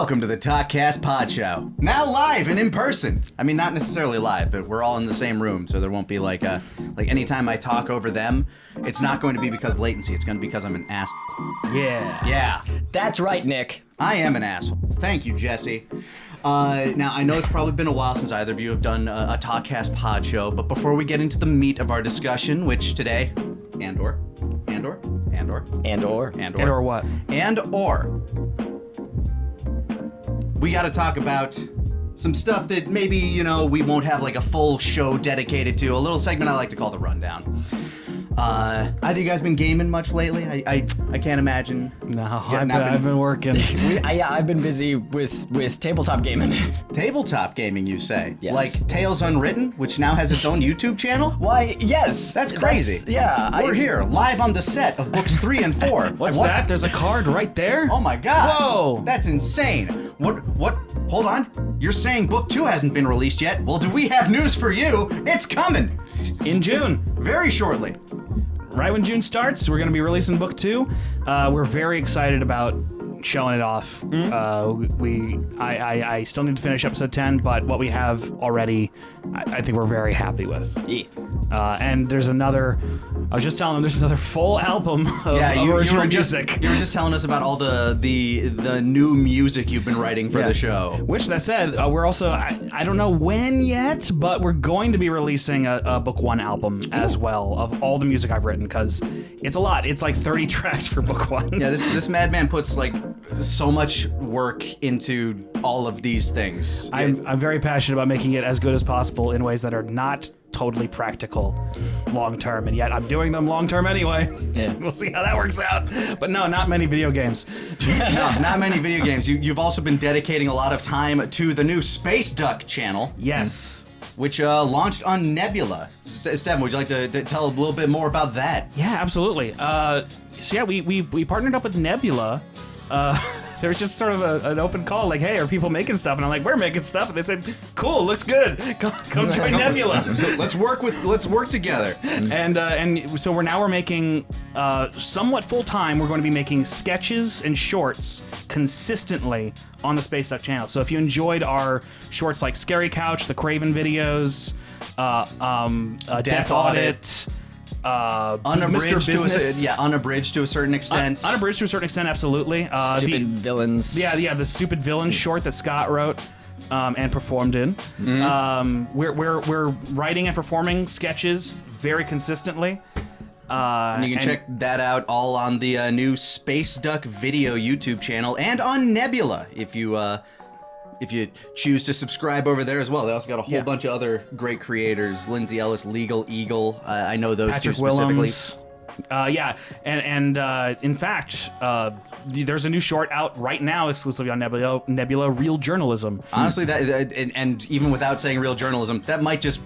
Welcome to the Talkcast Podshow. Now live and in person. I mean, not necessarily live, but we're all in the same room, so there won't be like anytime I talk over them, it's not going to be because latency. It's going to be because I'm an ass. Yeah. Yeah. That's right, Nick. I am an asshole. Thank you, Jesse. Now, I know it's probably been a while since either of you have done a Talkcast pod show, but before we get into the meat of our discussion, which today, Andor what? We got to talk about some stuff that maybe, we won't have like a full show dedicated to. A little segment I like to call the rundown. Either you guys been gaming much lately? I can't imagine. No, I've been working. I've been busy with tabletop gaming. Tabletop gaming, you say? Yes. Like Tales Unwritten, which now has its own YouTube channel? Why, yes. That's crazy. We're here, live on the set of books 3 and 4. What's that? There's a card right there? Oh my god. Whoa. That's insane. What? Hold on. You're saying book 2 hasn't been released yet? Well, do we have news for you? It's coming. In June. Very shortly. Right when June starts, we're going to be releasing book 2. We're very excited about showing it off. I still need to finish episode 10, but what we have already, I think we're very happy with. Yeah. And there's another, I was just telling them, there's another full album of original music. You were just telling us about all the new music you've been writing for the show. Which, that said, we're also, I don't know when yet, but we're going to be releasing a book 1 album as well of all the music I've written, because it's a lot. It's like 30 tracks for book 1. Yeah, this madman puts like so much work into all of these things. I'm very passionate about making it as good as possible in ways that are not totally practical long term, and yet I'm doing them long term anyway. Yeah. We'll see how that works out. But no, not many video games. No, not many video games. You've also been dedicating a lot of time to the new Space Duck channel. Yes. Which launched on Nebula. Stephan, would you like to tell a little bit more about that? Yeah, absolutely. We partnered up with Nebula. There was just sort of an open call, like, hey, are people making stuff? And I'm like, we're making stuff. And they said, cool, looks good. Come join Nebula. Let's work together. And so we're making somewhat full time. We're going to be making sketches and shorts consistently on the Space Duck channel. So if you enjoyed our shorts like Scary Couch, the Craven videos, Death Audit. Unabridged Mr. Business. Unabridged to a certain extent. Unabridged to a certain extent, absolutely. Stupid villains. Yeah, the Stupid Villains short that Scott wrote and performed in. Mm-hmm. We're writing and performing sketches very consistently. And you can check that out all on the new Space Duck video YouTube channel and on Nebula if you choose to subscribe over there as well. They also got a whole bunch of other great creators. Lindsay Ellis, Legal Eagle. I know those Patrick two specifically. And in fact, there's a new short out right now exclusively on Nebula, Real Journalism. Honestly, and even without saying real journalism, that might just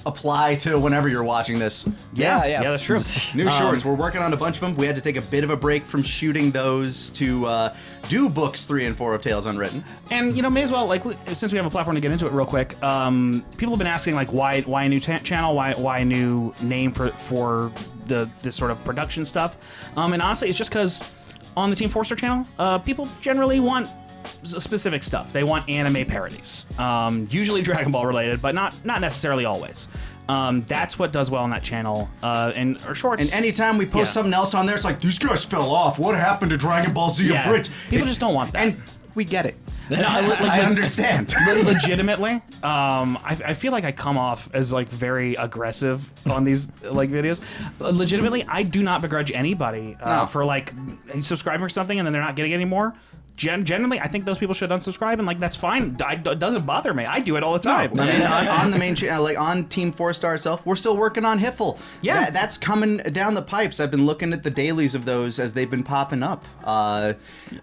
apply to whenever you're watching this. Yeah, that's true. New shorts. We're working on a bunch of them. We had to take a bit of a break from shooting those to do books 3 and 4 of Tales Unwritten. And may as well, like, since we have a platform to get into it real quick, people have been asking, like, why a new channel, why a new name for this sort of production stuff. And honestly, it's just because on the Team 4-Star channel, people generally want specific stuff. They want anime parodies, usually Dragon Ball related, but not necessarily always. That's what does well on that channel. And our shorts. And anytime we post something else on there, it's like, these guys fell off. What happened to Dragon Ball Z Abridged? People just don't want that. And we get it. I understand. Legitimately, I feel like I come off as like very aggressive on these like videos. Legitimately, I do not begrudge anybody for like subscribing for something and then they're not getting any more. Generally, I think those people should unsubscribe, and like that's fine. It doesn't bother me. I do it all the time. No, I mean, on the main channel, like on Team 4-Star itself, we're still working on Hiffle. Yeah, that's coming down the pipes. I've been looking at the dailies of those as they've been popping up.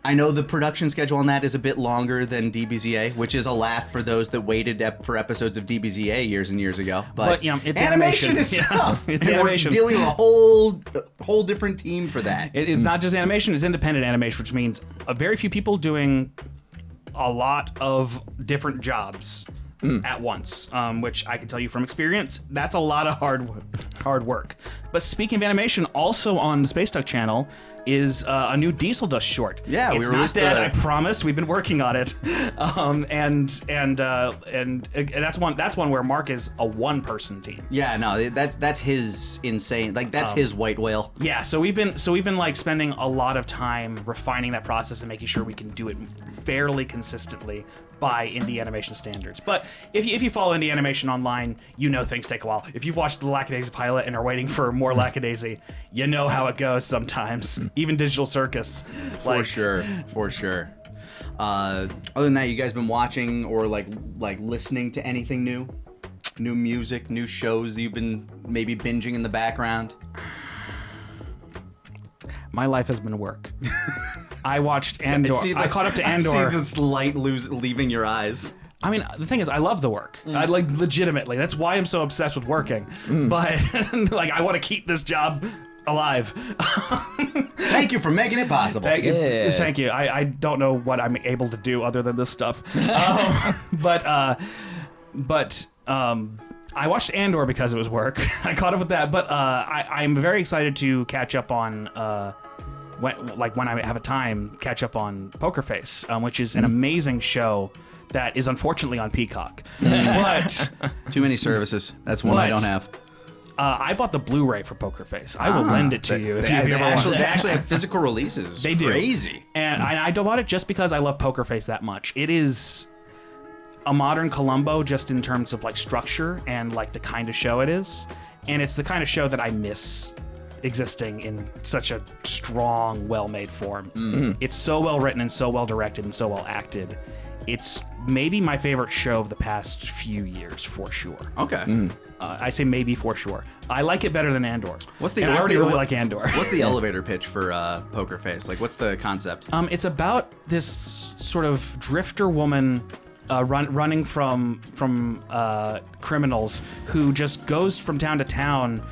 I know the production schedule on that is a bit longer than DBZA, which is a laugh for those that waited for episodes of DBZA years and years ago. But it's animation is tough. It's and animation. We're dealing with a whole different team for that. It's not just animation; it's independent animation, which means very few people doing a lot of different jobs at once, which I can tell you from experience, that's a lot of hard work. hard work. But speaking of animation, also on the Space Duck channel is a new Diesel Dust short. Yeah, it's we released not dead. I promise. We've been working on it, and that's one where Mark is a one-person team. Yeah, no, that's his insane. Like that's his white whale. Yeah, so we've been like spending a lot of time refining that process and making sure we can do it fairly consistently by indie animation standards. But if you follow indie animation online, you know things take a while. If you've watched the Lackadaisy pilot and are waiting for more Lackadaisy, you know how it goes sometimes. Even Digital Circus. For sure. Other than that, you guys been watching or like listening to anything new? New music, new shows that you've been maybe binging in the background? My life has been work. I watched Andor. I caught up to Andor. I see this light leaving your eyes. I mean, the thing is, I love the work. I like legitimately. That's why I'm so obsessed with working. But like, I want to keep this job alive. Thank you for making it possible. Thank you. I don't know what I'm able to do other than this stuff. But I watched Andor because it was work. I caught up with that. But I'm very excited to catch up on. When I have a time, catch up on Poker Face, which is an amazing show that is unfortunately on Peacock. But too many services. That's one I don't have. I bought the Blu-ray for Poker Face. I will lend it to you if you ever want it. They actually have physical releases. They do. Crazy. And I bought it just because I love Poker Face that much. It is a modern Columbo just in terms of like structure and like the kind of show it is. And it's the kind of show that I miss existing in such a strong, well-made form. It's so well written and so well directed and so well acted. It's maybe my favorite show of the past few years, for sure. Okay. I say maybe for sure. I like it better than Andor. I already really like Andor. What's the elevator pitch for Poker Face? Like, what's the concept? It's about this sort of drifter woman running from criminals who just goes from town to town,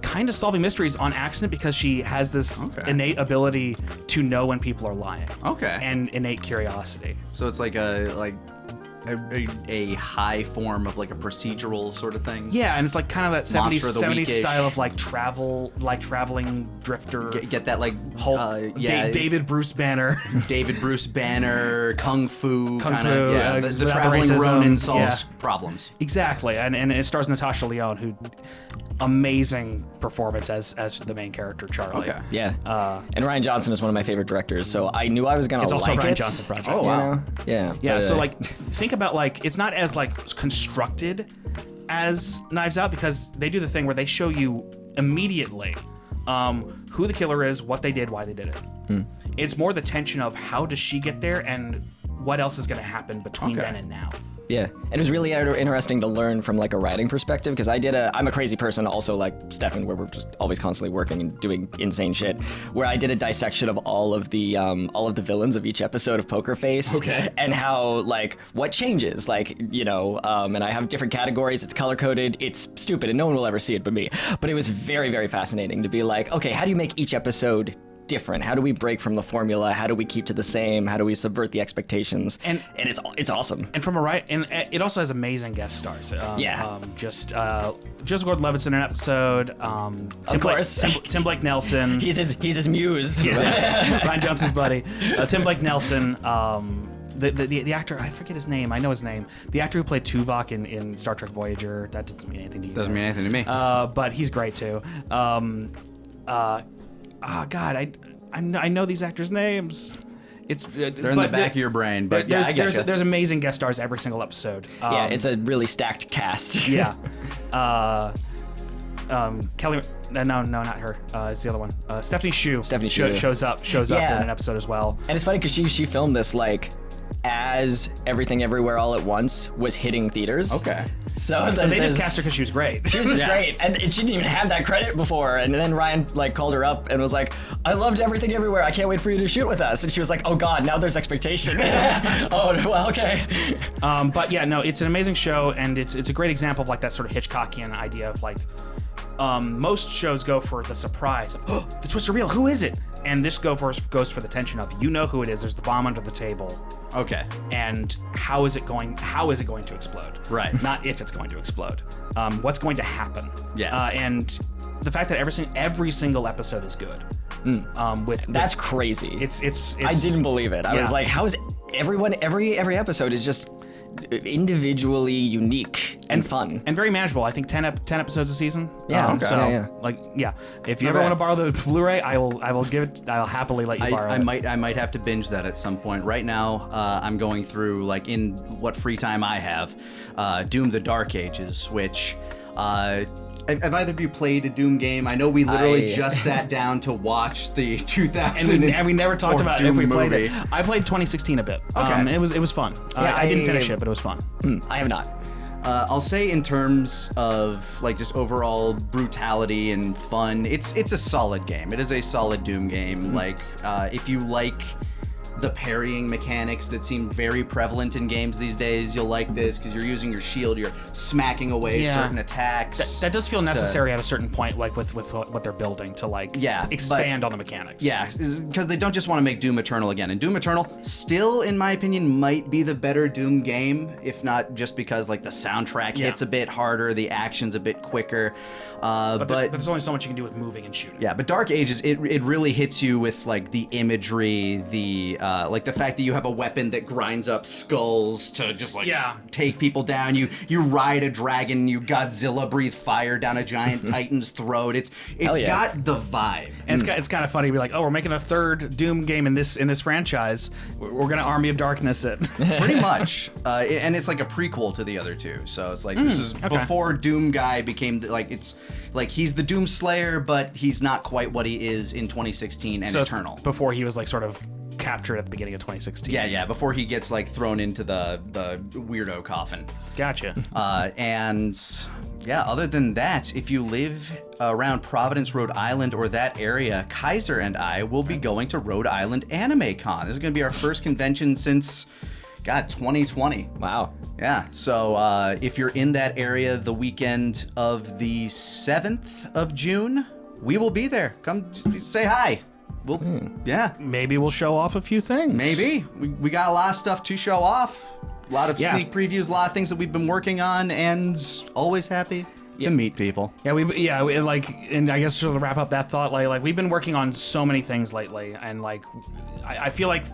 kind of solving mysteries on accident because she has this innate ability to know when people are lying. Okay. And innate curiosity. So it's like a high form of like a procedural sort of thing. Yeah, and it's like kind of that 70s Week-ish. style of like traveling drifter. Get that like David Bruce Banner. David Bruce Banner, Kung Fu. The traveling racism, Ronin solves problems. Exactly, and it stars Natasha Lyonne, who amazing performance as the main character Charlie. Okay. Yeah. And Ryan Johnson is one of my favorite directors, so I knew I was gonna like it. It's also a Ryan Johnson project. Oh wow. You know? Yeah. Yeah. So like, think about like it's not as like constructed as Knives Out because they do the thing where they show you immediately who the killer is, what they did, why they did it. It's more the tension of how does she get there and what else is going to happen between then and now. Yeah, and it was really interesting to learn from like a writing perspective because I'm a crazy person also like Stephan where we're just always constantly working and doing insane shit where I did a dissection of all of the villains of each episode of Poker Face and how like what changes like and I have different categories. It's color coded, it's stupid and no one will ever see it but me, but it was very, very fascinating to be like, okay, how do you make each episode different? How do we break from the formula? How do we keep to the same? How do we subvert the expectations? And it's awesome. And and it also has amazing guest stars. Joseph Gordon-Levitt's in an episode. Of course. Tim Blake Nelson. He's his muse. Ryan Johnson's buddy. Tim Blake Nelson. The actor, I forget his name. I know his name. The actor who played Tuvok in Star Trek Voyager. That doesn't mean anything to you. Doesn't mean anything to me. But he's great too. Oh God, I know these actors' names. They're in the back of your brain, but there's amazing guest stars every single episode. It's a really stacked cast. Yeah. Kelly. No, not her. It's the other one. Stephanie Hsu. Shows up in an episode as well. And it's funny because she filmed this like as Everything Everywhere All at Once was hitting theaters. Okay. So they just cast her because she was great. She was just great, and she didn't even have that credit before. And then Ryan like called her up and was like, "I loved Everything Everywhere. I can't wait for you to shoot with us." And she was like, "Oh God, now there's expectation." Oh well, okay. But yeah, no, it's an amazing show, and it's a great example of like that sort of Hitchcockian idea of like most shows go for the surprise of the twist reveal. Who is it? And this goes for the tension of who it is. There's the bomb under the table. Okay. And how is it going to explode? Right. Not if it's going to explode. What's going to happen? Yeah. And the fact that every single episode is good. That's crazy. It's I didn't believe it. I was like, how is everyone every episode is just individually unique and fun and very manageable. I think 10 episodes a season. Yeah. So if you ever want to borrow the Blu-ray, I will give it. I'll happily let you borrow it. I might have to binge that at some point. Right now, I'm going through, like, in what free time I have, Doom: The Dark Ages, which. Have either of you played a Doom game? I know we literally just sat down to watch the 2000 and we never talked about Doom if we played movie. it. I played 2016 a bit. Okay. It was fun. Yeah, I didn't finish it, but it was fun. I have not. I'll say in terms of, like, just overall brutality and fun, it's a solid game. It is a solid Doom game. Like, if you like the parrying mechanics that seem very prevalent in games these days, you'll like this because you're using your shield, you're smacking away certain attacks. That does feel necessary at a certain point, like with what they're building to expand on the mechanics. Yeah, because they don't just want to make Doom Eternal again. And Doom Eternal still, in my opinion, might be the better Doom game, if not just because, like, the soundtrack hits a bit harder, the action's a bit quicker. But there's only so much you can do with moving and shooting. Yeah, but Dark Ages, it really hits you with, like, the imagery, the like the fact that you have a weapon that grinds up skulls to just, like, take people down. You ride a dragon, you Godzilla breathe fire down a giant Titan's throat. It's got the vibe. And it's kind of funny to be like, oh, we're making a third Doom game in this franchise. We're gonna Army of Darkness it. Pretty much. And it's like a prequel to the other two. So it's like this is before Doom guy became it's like he's the Doom Slayer, but he's not quite what he is in 2016 and Eternal. Before he was, like, sort of captured at the beginning of 2016. Yeah, before he gets, like, thrown into the weirdo coffin. Gotcha. And yeah, other than that, if you live around Providence, Rhode Island, or that area, Kaiser and I will be going to Rhode Island Anime Con. This is going to be our first convention since, 2020. Wow. Yeah, so if you're in that area the weekend of the 7th of June, we will be there. Come say hi. Yeah. Maybe we'll show off a few things. Maybe. We got a lot of stuff to show off. A lot of sneak previews, a lot of things that we've been working on, and always happy to meet people. Yeah, and I guess to wrap up that thought, like we've been working on so many things lately, and, like, I feel like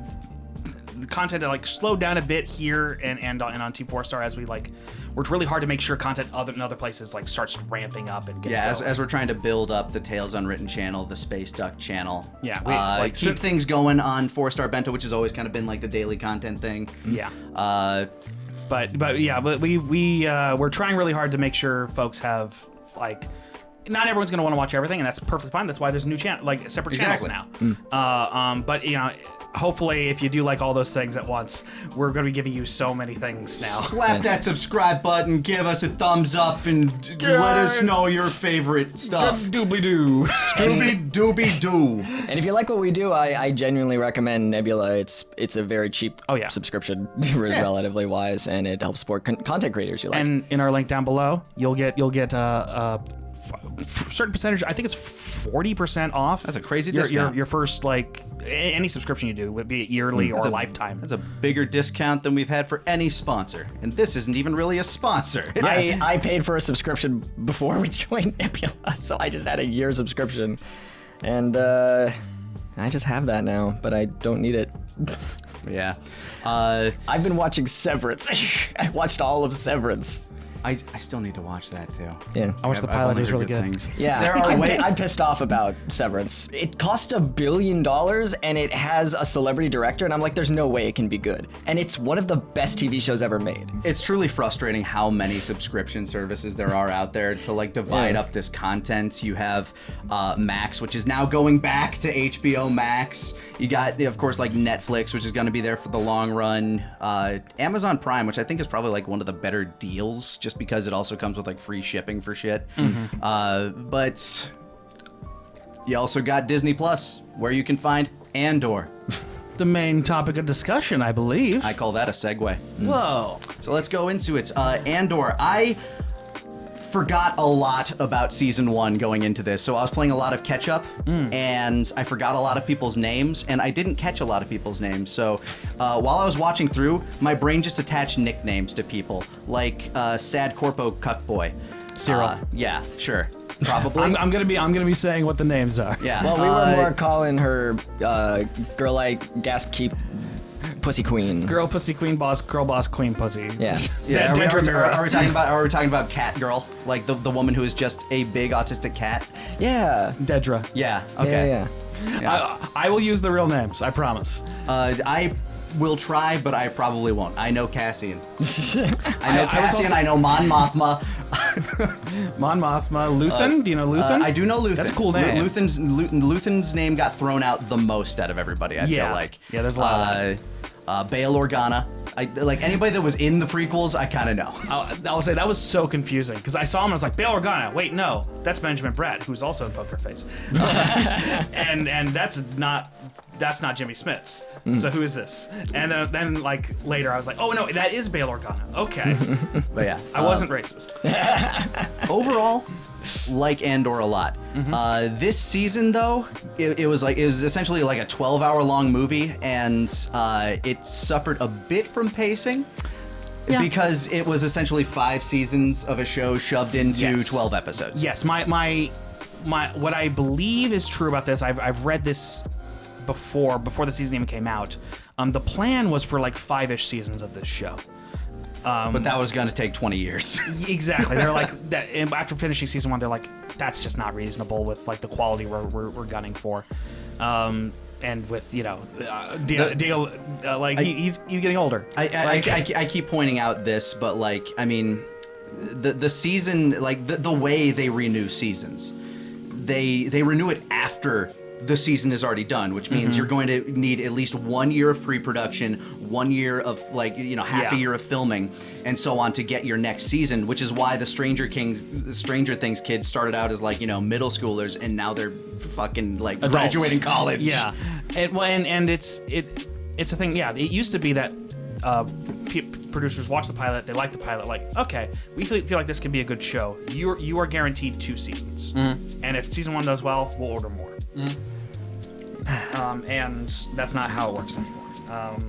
the content like slowed down a bit here and on Team 4-Star as we worked really hard to make sure content in other places starts ramping up and gets going. As we're trying to build up the Tales Unwritten channel, the Space Duck channel. Yeah, keep things going on 4-Star Bento, which has always kind of been like the daily content thing. Yeah. But we're trying really hard to make sure folks have not everyone's going to want to watch everything, and that's perfectly fine. That's why there's a new channel, separate channels now. But hopefully, if you do like all those things at once, we're going to be giving you so many things now. Slap that subscribe button, give us a thumbs up, and let us know your favorite stuff. Doobly-doo. Scooby-dooby-doo. And if you like what we do, I genuinely recommend Nebula. It's a very cheap subscription, relatively wise, and it helps support content creators you like. And in our link down below, you'll get a certain percentage. I think it's 40% off. That's a crazy discount. Your first any subscription you do, would be yearly or lifetime. That's a bigger discount than we've had for any sponsor, and this isn't even really a sponsor. I paid for a subscription before we joined Nebula, so I just had a year subscription, and I just have that now, but I don't need it. Yeah. I've been watching Severance. I watched all of Severance. I still need to watch that too. Yeah, I watched the pilot. It was really good. Things. Yeah, I'm pissed off about Severance. It cost $1 billion and it has a celebrity director, and I'm like, there's no way it can be good. And it's one of the best TV shows ever made. It's truly frustrating how many subscription services there are out there to divide up this content. You have Max, which is now going back to HBO Max. You got, of course, Netflix, which is going to be there for the long run. Amazon Prime, which I think is probably one of the better deals, just because it also comes with free shipping for shit. Mm-hmm. But you also got Disney Plus, where you can find Andor. The main topic of discussion, I believe. I call that a segue. Whoa. So let's go into it. Andor. forgot a lot about season 1 going into this. So I was playing a lot of catch up, and I forgot a lot of people's names, and I didn't catch a lot of people's names. So while I was watching through, my brain just attached nicknames to people, like Sad Corpo Cuckboy. Cyril. Yeah, sure. Probably. I'm gonna be saying what the names are. Yeah. Well, we were more calling her girl like gas keep pussy queen. Girl pussy queen boss, girl boss queen pussy. Yeah. Yeah, Dedra are we talking about Cat Girl, like the woman who is just a big autistic cat? Yeah. Dedra. Yeah. Okay. Yeah. I will use the real names. I promise. I will try, but I probably won't. I know Cassian. I know I was Cassian. also- I know Mon Mothma. Mon Mothma. Luthen? Do you know Luthen? I do know Luthen. That's a cool name. Luthen's name got thrown out the most out of everybody. I feel like. Yeah, there's a lot of Bail Organa. Like anybody that was in the prequels, I kind of know. I'll say that was so confusing because I saw him and I was like, Bail Organa. Wait, no, that's Benjamin Bratt, who's also in Poker Face, and that's not Jimmy Smits. So who is this? And then like later I was like, oh no, that is Bail Organa. Okay, But yeah, I wasn't racist. overall, like Andor a lot. This season, though, it was essentially like a 12-hour long movie, and it suffered a bit from pacing because it was essentially 5 seasons of a show shoved into 12 episodes. Yes, my what I believe is true about this. I've read this before the season even came out. The plan was for like 5-ish seasons of this show. But that was going to take 20 years. Exactly. They're like that, after finishing season 1, they're like, that's just not reasonable with like the quality we're gunning for, and with Deal like he's getting older. I keep pointing out this, but like I mean, the season, like the way they renew seasons, they renew it after the season is already done, which means you're going to need at least 1 year of pre-production, 1 year of half a year of filming, and so on to get your next season. Which is why the Stranger Things kids started out as like middle schoolers, and now they're fucking like Adults. graduating college. Yeah, and it's a thing. Yeah, it used to be that producers watch the pilot, they like the pilot, like, okay, we feel like this could be a good show. You are guaranteed 2 seasons, and if season 1 does well, we'll order more. And that's not how it works anymore,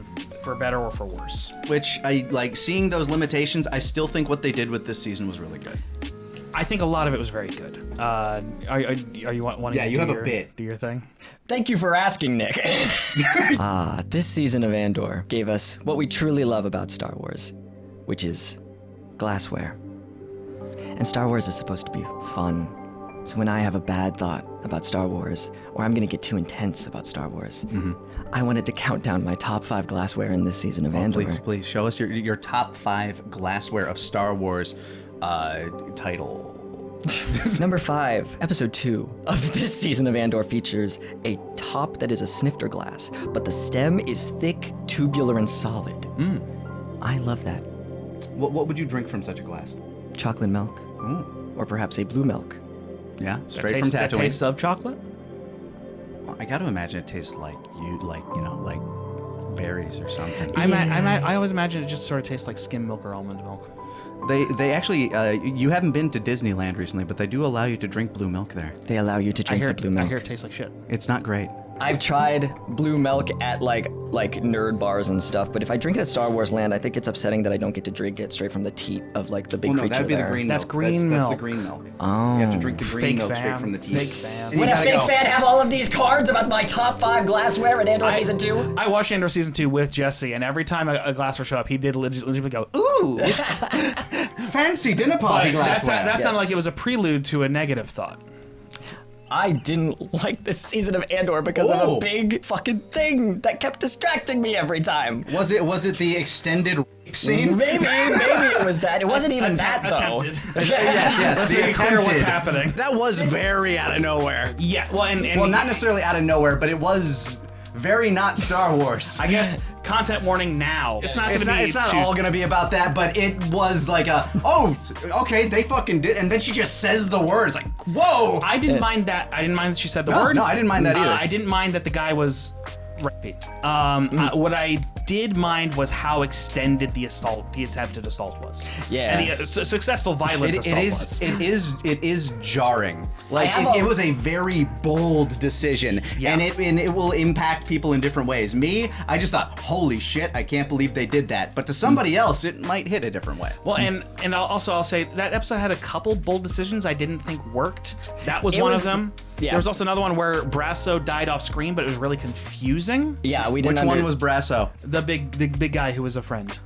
for better or for worse. Which I like seeing those limitations. I still think what they did with this season was really good. I think a lot of it was very good. Are you wanting Yeah, to you do have a bit. do your thing? Thank you for asking, Nick. This season of Andor gave us what we truly love about Star Wars, which is glassware. And Star Wars is supposed to be fun. So when I have a bad thought about Star Wars, or I'm gonna get too intense about Star Wars, I wanted to count down my top 5 glassware in this season of Andor. Please show us your top 5 glassware of Star Wars title. Number 5, episode 2 of this season of Andor features a top that is a snifter glass, but the stem is thick, tubular, and solid. I love that. What would you drink from such a glass? Chocolate milk. Ooh. Or perhaps a blue milk. Yeah, straight from That Tatooine. tastes of chocolate? I got to imagine it tastes like berries or something. I always imagine it just sort of tastes like skim milk or almond milk. They actually, you haven't been to Disneyland recently, but they do allow you to drink blue milk there. They allow you to drink the blue milk. I hear it tastes like shit. It's not great. I've tried blue milk at like nerd bars and stuff, but if I drink it at Star Wars Land, I think it's upsetting that I don't get to drink it straight from the teat of like the big creature that'd be there. the green That's milk. green That's the milk. green milk. Oh. You have to drink the green Fake milk straight fan. from the teat. Fake fan. And Would you a gotta fake go, fan have all of these cards about my top 5 glassware in Andor Season 2? I watched Andor Season 2 with Jesse, and every time a glassware showed up, he did legitimately go, ooh! fancy dinner party glassware. That sounded like it was a prelude to a negative thought. I didn't like this season of Andor because of a big fucking thing that kept distracting me every time. Was it the extended rape scene? Maybe it was that. It wasn't even that though. Attempted. Yes, Let's the make it clear what's attempted. happening. That was very out of nowhere. Yeah, well, and Well, not necessarily out of nowhere, but it was very not Star Wars. I guess content warning now. It's not going to be. It's not all gonna be about that, but it was like okay, they fucking did, and then she just says the words like, whoa. I didn't mind that. I didn't mind that she said the No, word. no, I didn't mind that either. I didn't mind that the guy was rapey. What I did mind was how extended the attempted assault was. Yeah. And the successful violent assault was. It is jarring. Like it was a very bold decision, Yeah. and it will impact people in different ways. Me, I just thought, holy shit, I can't believe they did that. But to somebody else, it might hit a different way. Well, and I'll say that episode had a couple bold decisions I didn't think worked. That was one of them. Yeah. There was also another one where Brasso died off screen, but it was really confusing. Yeah, we didn't. Which one was Brasso? The big guy who was a friend.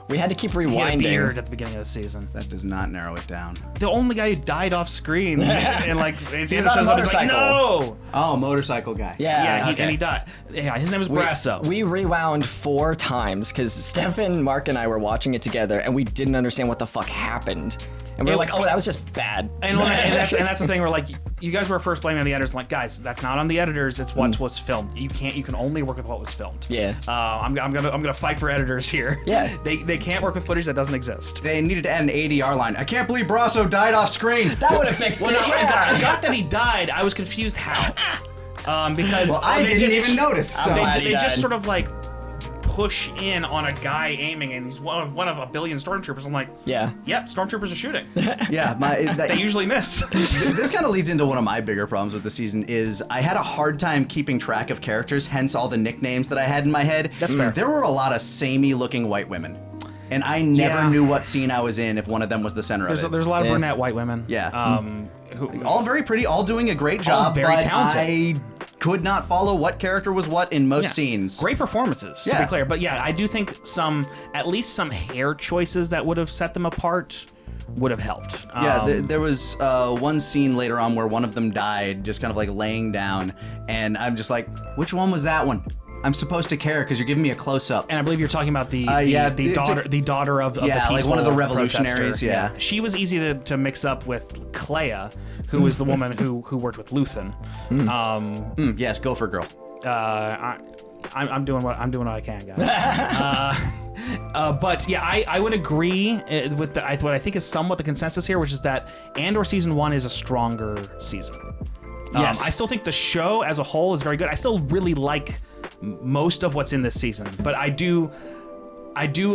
We had to keep He had a rewinding. beard at the beginning of the season. That does not narrow it down. The only guy who died off screen, and like was Andor on a shows up, he's like, motorcycle. no. Oh, motorcycle guy. Yeah, And he died. Yeah, his name was Brasso. We rewound 4 times because Stephan, Mark, and I were watching it together, and we didn't understand what the fuck happened. And we were like, oh, that was just bad. And that's the thing where like you guys were first blaming on the editors. Like, guys, that's not on the editors. It's what was filmed. You can only work with what was filmed. Yeah. I'm gonna fight for editors here. Yeah. They can't work with footage that doesn't exist. They needed to add an ADR line. I can't believe Brasso died off screen. That would have fixed Well, it. no, I Yeah. got that he died. I was confused how. Because Well, I they didn't even notice. So. glad he they just died. sort of like push in on a guy aiming, and he's one of a billion stormtroopers. I'm like, Yeah. yep, stormtroopers are shooting. Yeah, They usually miss. this kind of leads into one of my bigger problems with the season is I had a hard time keeping track of characters, hence all the nicknames that I had in my head. That's fair. There were a lot of samey looking white women. And I never Yeah. knew what scene I was in if one of them was the center of it. There's a lot of Yeah. brunette white women. Yeah. Who, All very pretty, all doing a great job, very but talented. I could not follow what character was what in most scenes. Great performances, to Yeah. be clear. But yeah, I do think at least some hair choices that would have set them apart would have helped. Yeah, there was one scene later on where one of them died, just kind of like laying down, and I'm just like, which one was that one? I'm supposed to care because you're giving me a close up. And I believe you're talking about the daughter of the Yeah, peaceful like one of the revolutionaries, protester. yeah. She was easy to mix up with Clea, who was the woman who worked with Luthen. Yes, Gopher Girl. I'm doing what I can, guys. But yeah, I would agree with what I think is somewhat the consensus here, which is that Andor season 1 is a stronger season. Yes. I still think the show as a whole is very good. I still really like most of what's in this season, but I do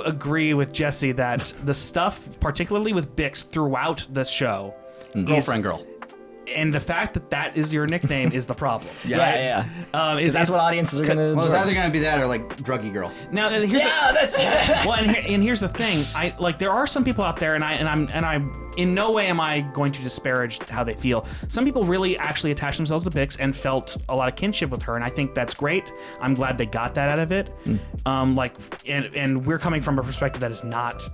agree with Jesse that the stuff, particularly with Bix throughout the show, Girlfriend Girl. and the fact that is your nickname is the problem. Yeah. Is That's what audiences are going to Well, it's either gonna be that or like Druggy Girl. Now here's that's it. well, and here's the thing. I like there are some people out there, and I'm in no way am I going to disparage how they feel. Some people really actually attach themselves to Bix and felt a lot of kinship with her, and I think that's great. I'm glad they got that out of it. And we're coming from a perspective that is not,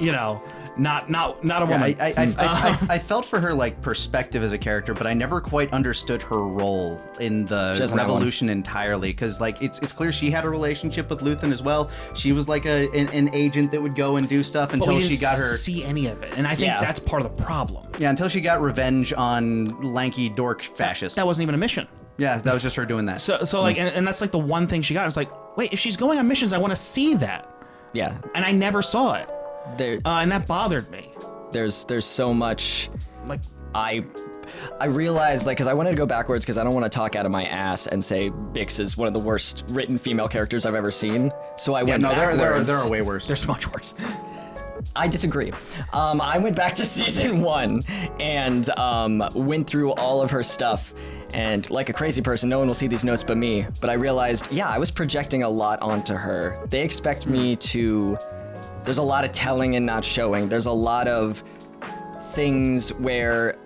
not a woman. I felt for her like perspective as a character, but I never quite understood her role in the doesn't have revolution entirely. Because like it's clear she had a relationship with Luthen as well. She was like an agent that would go and do stuff But until we she didn't got her. see any of it, and I think Yeah. that's part of the problem. Yeah, until she got revenge on lanky dork fascist. That wasn't even a mission. Yeah, that was just her doing that. So like, and that's like the one thing she got. It's like, wait, if she's going on missions, I want to see that, Yeah. and I never saw it, There, and that bothered me. there's so much. Like, I realized, like, because I wanted to go backwards because I don't want to talk out of my ass and say Bix is one of the worst written female characters I've ever seen. So I went no, backwards. there are way worse. there's much worse. I disagree. I went back to season 1 and went through all of her stuff. And like a crazy person, no one will see these notes but me. But I realized, yeah, I was projecting a lot onto her. They expect me to... There's a lot of telling and not showing. There's a lot of things where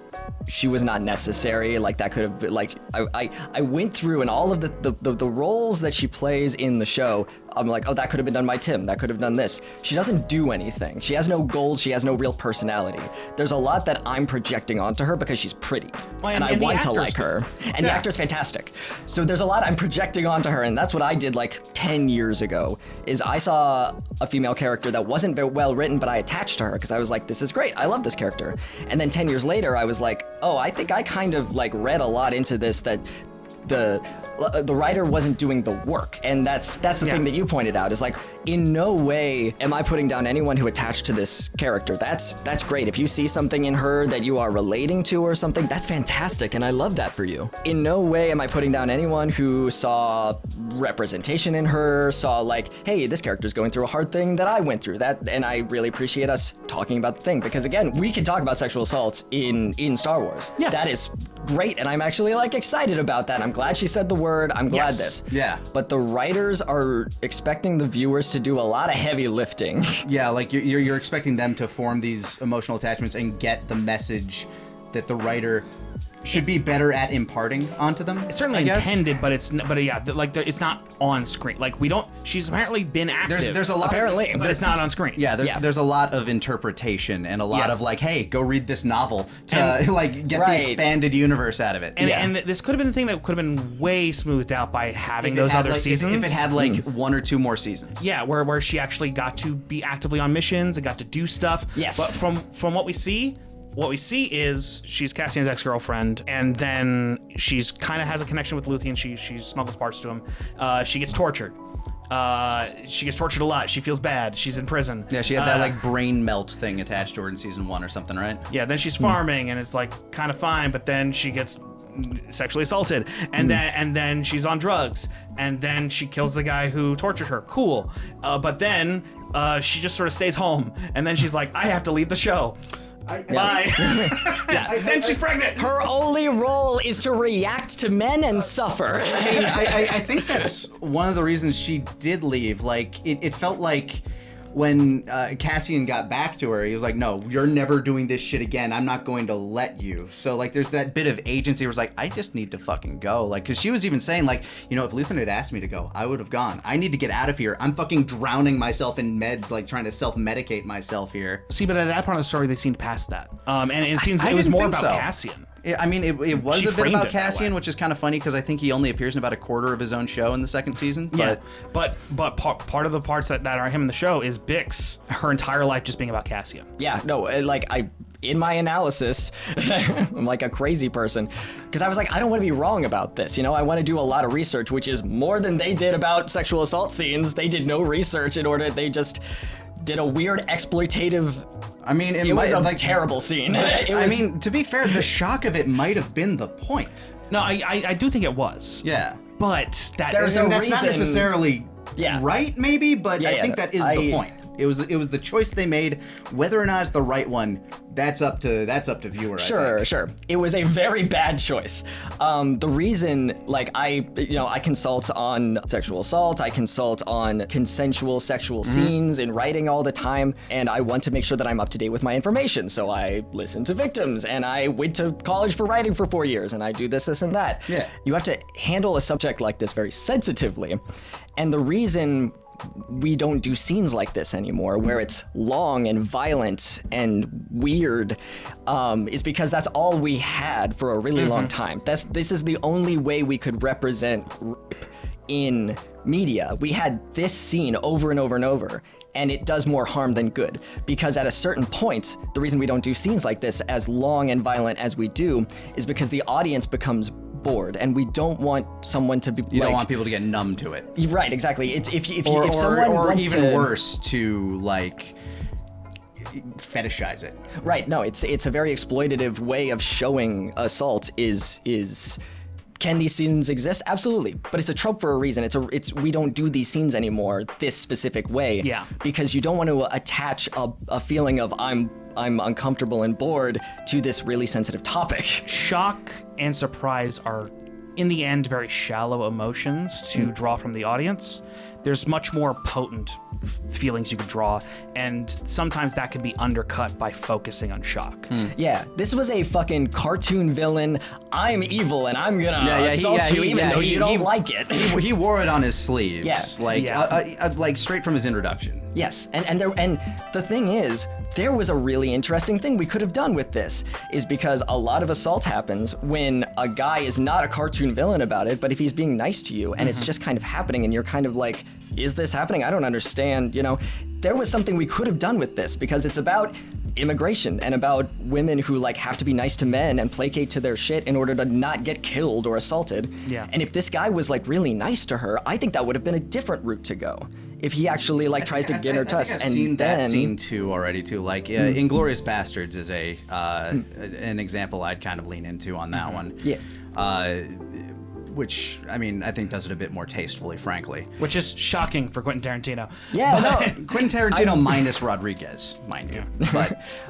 she was not necessary. Like that could have been like I went through and all of the roles that she plays in the show. I'm like, oh, that could have been done by Tim. That could have done this. She doesn't do anything. She has no goals. She has no real personality. There's a lot that I'm projecting onto her because she's pretty, Well, and I and the want to actor's like her. And the actor's fantastic. So there's a lot I'm projecting onto her, and that's what I did like 10 years ago. Is I saw a female character that wasn't very well written, but I attached to her because I was like, this is great. I love this character. And then 10 years later, I was like, oh, I think I kind of like read a lot into this that the writer wasn't doing the work, and that's the thing that you pointed out is like, in no way am I putting down anyone who attached to this character. That's great. If you see something in her that you are relating to or something, that's fantastic, and I love that for you. In no way am I putting down anyone who saw representation in her, saw like, hey, this character's going through a hard thing that I went through, and I really appreciate us talking about the thing, because again, we can talk about sexual assaults in Star Wars. Yeah. That is great, and I'm actually like excited about that. I'm glad she said the word. I'm glad this. Yeah. But the writers are expecting the viewers to do a lot of heavy lifting. Yeah, like you're expecting them to form these emotional attachments and get the message that the writer should be better at imparting onto them. It's certainly intended, but it's not on screen. Like she's apparently been active. There's a lot apparently, but it's not on screen. Yeah, there's a lot of interpretation and a lot of like, hey, go read this novel to like get the expanded universe out of it. And this could have been the thing that could have been way smoothed out by having those other seasons. If it had like 1 or 2 more seasons. Yeah, where she actually got to be actively on missions and got to do stuff. Yes. But from what we see is she's Cassian's ex-girlfriend, and then she's kind of has a connection with Luthien. She smuggles parts to him. She gets tortured. She gets tortured a lot. She feels bad. She's in prison. Yeah, she had that like brain melt thing attached to her in season 1 or something, right? Yeah, then she's farming, and it's like kind of fine, but then she gets sexually assaulted, and then she's on drugs, and then she kills the guy who tortured her. Cool. But then she just sort of stays home, and then she's like, I have to leave the show. Bye. Then she's pregnant. Her only role is to react to men and suffer. I mean, I think that's one of the reasons she did leave. Like, it felt like when Cassian got back to her, he was like, no, you're never doing this shit again. I'm not going to let you. So, like, there's that bit of agency where it's like, I just need to fucking go. Like, because she was even saying, like, you know, if Luthien had asked me to go, I would have gone. I need to get out of here. I'm fucking drowning myself in meds, like, trying to self-medicate myself here. See, but at that part of the story, they seemed past that. And it seems it was more about Cassian. I mean, it was a bit about Cassian, which is kind of funny because I think he only appears in about a quarter of his own show in the second season. But part of the parts that are him in the show is Bix, her entire life just being about Cassian. Yeah, no, like in my analysis, I'm like a crazy person because I was like, I don't want to be wrong about this. You know, I want to do a lot of research, which is more than they did about sexual assault scenes. They did no research they just did a weird exploitative. I mean, it was a terrible scene. I mean, to be fair, the shock of it might have been the point. No, I do think it was. Yeah. But that's not necessarily right, maybe, but I think that is the point. It was the choice they made. Whether or not it's the right one, that's up to viewer. Sure. It was a very bad choice. The reason, like, I consult on sexual assault, I consult on consensual sexual scenes in writing all the time, and I want to make sure that I'm up to date with my information. So I listen to victims, and I went to college for writing for 4 years, and I do this, and that. Yeah. You have to handle a subject like this very sensitively, and the reason we don't do scenes like this anymore where it's long and violent and weird is because that's all we had for a really long time. This is the only way we could represent rape in media. We had this scene over and over and over, and it does more harm than good because at a certain point, the reason we don't do scenes like this as long and violent as we do is because the audience becomes bored, and we don't want someone to be. You don't want people to get numb to it. Right, exactly. It's if someone wants even worse, to like fetishize it. Right. No, it's a very exploitative way of showing assault. Is can these scenes exist? Absolutely, but it's a trope for a reason. We don't do these scenes anymore this specific way. Yeah. Because you don't want to attach a feeling of I'm uncomfortable and bored to this really sensitive topic. Shock and surprise are, in the end, very shallow emotions to draw from the audience. There's much more potent feelings you could draw, and sometimes that can be undercut by focusing on shock. Yeah, this was a fucking cartoon villain. I'm evil, and I'm gonna assault you even though you don't like it. He wore it on his sleeves, Yeah. like straight from his introduction. Yes, and the thing is, there was a really interesting thing we could have done with this, is because a lot of assault happens when a guy is not a cartoon villain about it, but if he's being nice to you and it's just kind of happening and you're kind of like, is this happening? I don't understand, you know. There was something we could have done with this because it's about immigration and about women who like have to be nice to men and placate to their shit in order to not get killed or assaulted. Yeah. And if this guy was like really nice to her, I think that would have been a different route to go. If he actually like tries to get her trust, I've and seen then, that scene too already too. Like Inglourious Bastards is an example I'd kind of lean into on that one. Yeah. Which I mean I think does it a bit more tastefully, frankly. Which is shocking for Quentin Tarantino. Yeah, no. Quentin Tarantino minus Rodriguez, mind you. But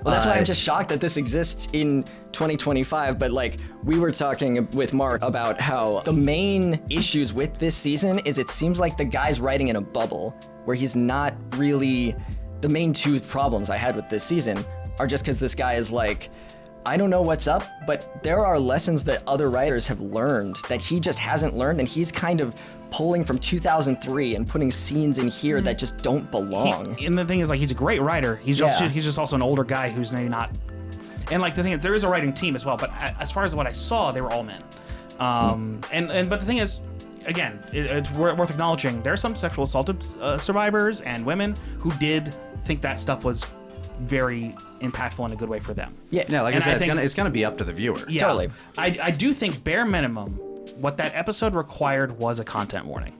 Well, that's why I'm just shocked that this exists in 2025. But like, we were talking with Mark about how the main issues with this season is it seems like the guy's writing in a bubble where he's not really. The main two problems I had with this season are just because this guy is like, I don't know what's up, but there are lessons that other writers have learned that he just hasn't learned, and he's kind of pulling from 2003 and putting scenes in here that just don't belong. And the thing is, like, he's a great writer. He's just also an older guy who's maybe not. And like the thing is, there is a writing team as well. But as far as what I saw, they were all men. But the thing is, again, it's worth acknowledging there are some sexual assaulted survivors and women who did think that stuff was very impactful in a good way for them. yeah, like I And said, I think- it's gonna be up to the viewer. Yeah, Totally. I do think bare minimum, what that episode required was a content warning.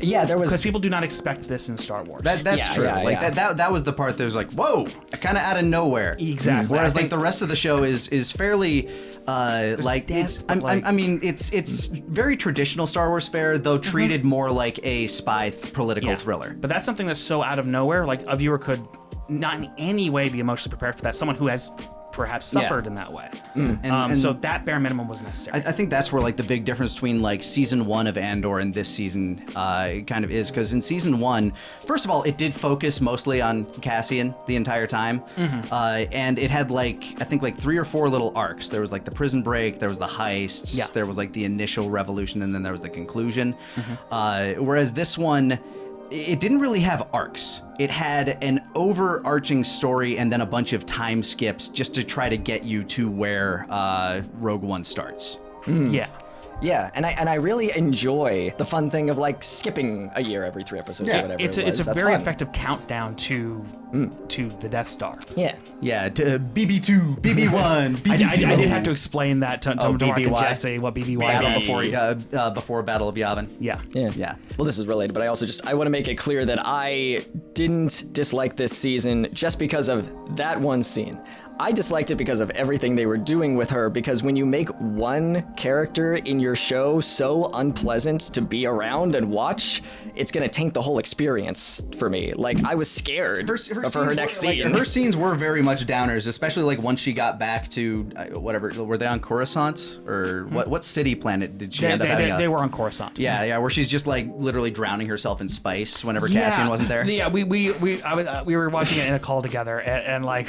Yeah, there was. Because people do not expect this in Star Wars. That's Yeah, true. yeah, like yeah. that was the part that was like, whoa, kind of out of nowhere. Exactly. Whereas I like think- the rest of the show is fairly like death, it's. but, like- I mean it's very traditional Star Wars fare, though treated more like a spy political Yeah. thriller. But that's something that's so out of nowhere. Like a viewer could not in any way be emotionally prepared for that. Someone who has perhaps suffered in that way. And- So that bare minimum was necessary. I think that's where like the big difference between like season 1 of Andor and this season kind of is, because in season 1, first of all, it did focus mostly on Cassian the entire time, and it had like I think like 3 or 4 little arcs. There was like the prison break, there was the heists, Yeah. there was like the initial revolution, and then there was the conclusion. Whereas this one, it didn't really have arcs. It had an overarching story and then a bunch of time skips just to try to get you to where Rogue One starts. Yeah. Yeah, and I really enjoy the fun thing of like skipping a year every 3 episodes or whatever. It's it was. a That's very fun. effective countdown to the Death Star. Yeah. Yeah, to BB2, BB1, BB0. I did have to explain that to Mark and BBY. Jesse what BBY Battle is. before Battle of Yavin. Yeah. Yeah. Well, this is related, but I also I want to make it clear that I didn't dislike this season just because of that one scene. I disliked it because of everything they were doing with her, because when you make one character in your show so unpleasant to be around and watch, it's going to taint the whole experience for me. Like, I was scared for her next scene. Her scenes were very much downers, especially like once she got back to whatever. Were they on Coruscant or what city planet did she end up having? They were on Coruscant. Yeah, where she's just like literally drowning herself in spice whenever Cassian wasn't there. Yeah, we were watching it in a call together, and like,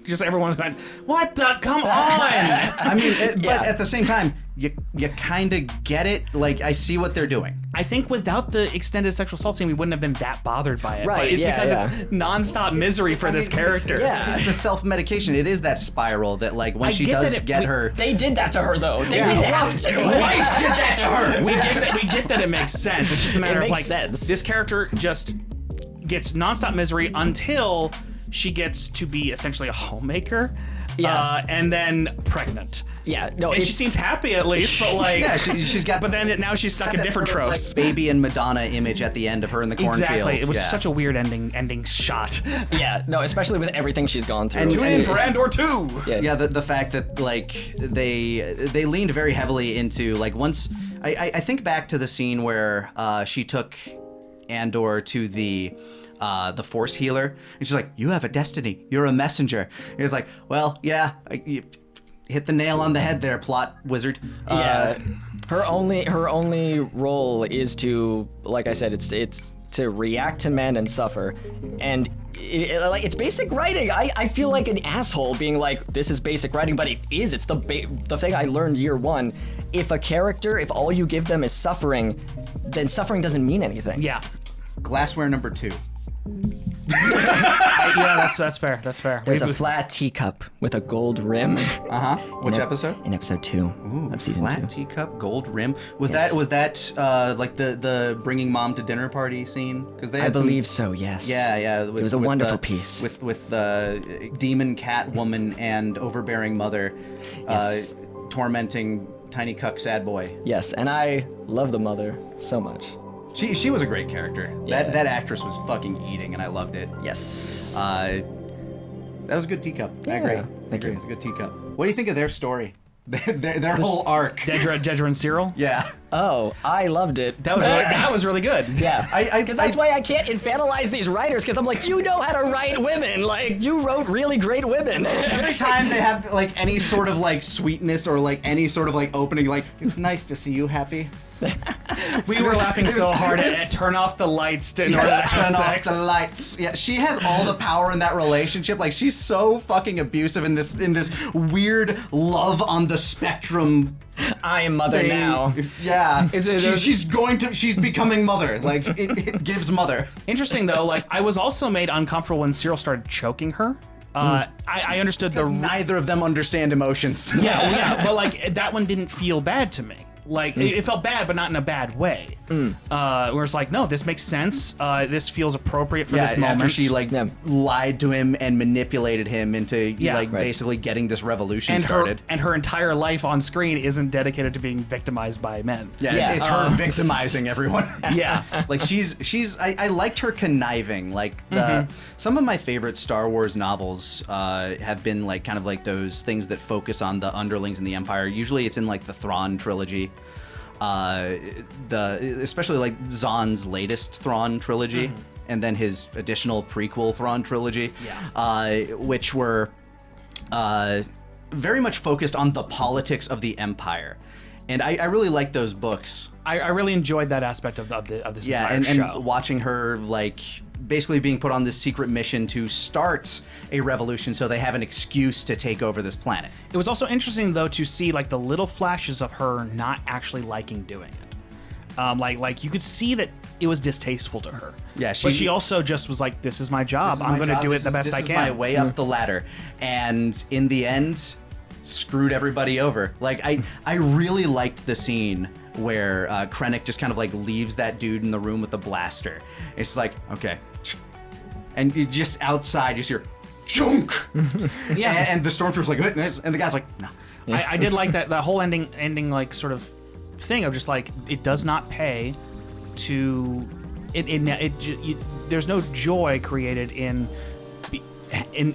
just everyone was going, "What the? Come on!" I mean, but at the same time, you kind of get it. Like, I see what they're doing. I think without the extended sexual assault scene, we wouldn't have been that bothered by it. Right, But it's yeah, because yeah. it's nonstop misery for this character. yeah. It's the self-medication. It is that spiral that like when I she get does that get her. They did that to her, though. They didn't have to. Life did that to her. We get that it makes sense. It's just a matter of makes like sense. this character just gets nonstop misery until she gets to be essentially a homemaker, and then pregnant. Yeah, no, And she seems happy at least, but like, Yeah, she's got. but then now she's stuck in that different sort of, tropes. like, baby and Madonna image at the end of her in the cornfield. Exactly. It was Yeah. such a weird ending shot. Yeah, no, especially with everything she's gone through. Tune in for Andor 2. Yeah, the fact that like they leaned very heavily into like once I think back to the scene where she took Andor to the Force healer, and she's like, "You have a destiny. You're a messenger." And he's like, "Well, yeah, you hit the nail on the head there, plot wizard." Yeah, her only role is to, like I said, it's to react to men and suffer, and it's basic writing. I feel like an asshole being like, this is basic writing, but it is. It's the thing I learned year one. If a character, if all you give them is suffering, then suffering doesn't mean anything. Yeah. Glassware number 2. Yeah, that's fair. That's fair. There's a flat teacup with a gold rim. Which episode? In episode 2 of season 2. Flat teacup, gold rim. Was Yes. that like the bringing mom to dinner party scene? Because they I had believe so, yes. Yeah. It was a wonderful piece. With the demon cat woman and overbearing mother, Yes. tormenting tiny cuck sad boy. Yes, and I love the mother so much. She was a great character. Yeah. That actress was fucking eating, and I loved it. Yes. That was a good teacup. I agree. Thank you. It was a good teacup. What do you think of their story? their whole arc. Dedra and Cyril. Yeah. Oh, I loved it. That was really good. Yeah, because that's I- why I can't infantilize these writers. Because I'm like, you know how to write women. Like, you wrote really great women. Every time they have like any sort of like sweetness or like any sort of like opening, like it's nice to see you happy. We were laughing so hard at turn off the lights in order to have Turn off sex. the lights. Yeah, she has all the power in that relationship. Like she's so fucking abusive in this weird love on the spectrum. I am mother thing. now. Yeah, It's- she's becoming mother. Like it gives mother. Interesting though, like I was also made uncomfortable when Cyril started choking her. I understood Because neither of them understand emotions. yeah, but like that one didn't feel bad to me. Like it felt bad, but not in a bad way. Where it's like, no, this makes sense. This feels appropriate for this moment. after she like Yeah. lied to him and manipulated him into Yeah. like Right. basically getting this revolution and started. her entire life on screen isn't dedicated to being victimized by men. Yeah, Yeah. it's her victimizing everyone. Yeah. Like I liked her conniving. Like some of my favorite Star Wars novels have been like kind of like those things that focus on the underlings in the Empire. Usually it's in like the Thrawn trilogy. Especially like Zahn's latest Thrawn trilogy, and then his additional prequel Thrawn trilogy, which were very much focused on the politics of the Empire. And I really like those books. I really enjoyed that aspect of this Yeah, entire and show. watching her like basically being put on this secret mission to start a revolution so they have an excuse to take over this planet. It was also interesting though to see like the little flashes of her not actually liking doing it. Like you could see that it was distasteful to her. Yeah, but she also just was like, "This is my job. I'm going to do it the best I can." This is my way up the ladder, and in the end, screwed everybody over. Like I really liked the scene where Krennic just kind of like leaves that dude in the room with the blaster. It's like, okay, and you just outside, you just hear chunk. Yeah. and the stormtrooper's like, and the guy's like, no. I did like that whole ending like sort of thing of just like it does not pay to there's no joy created in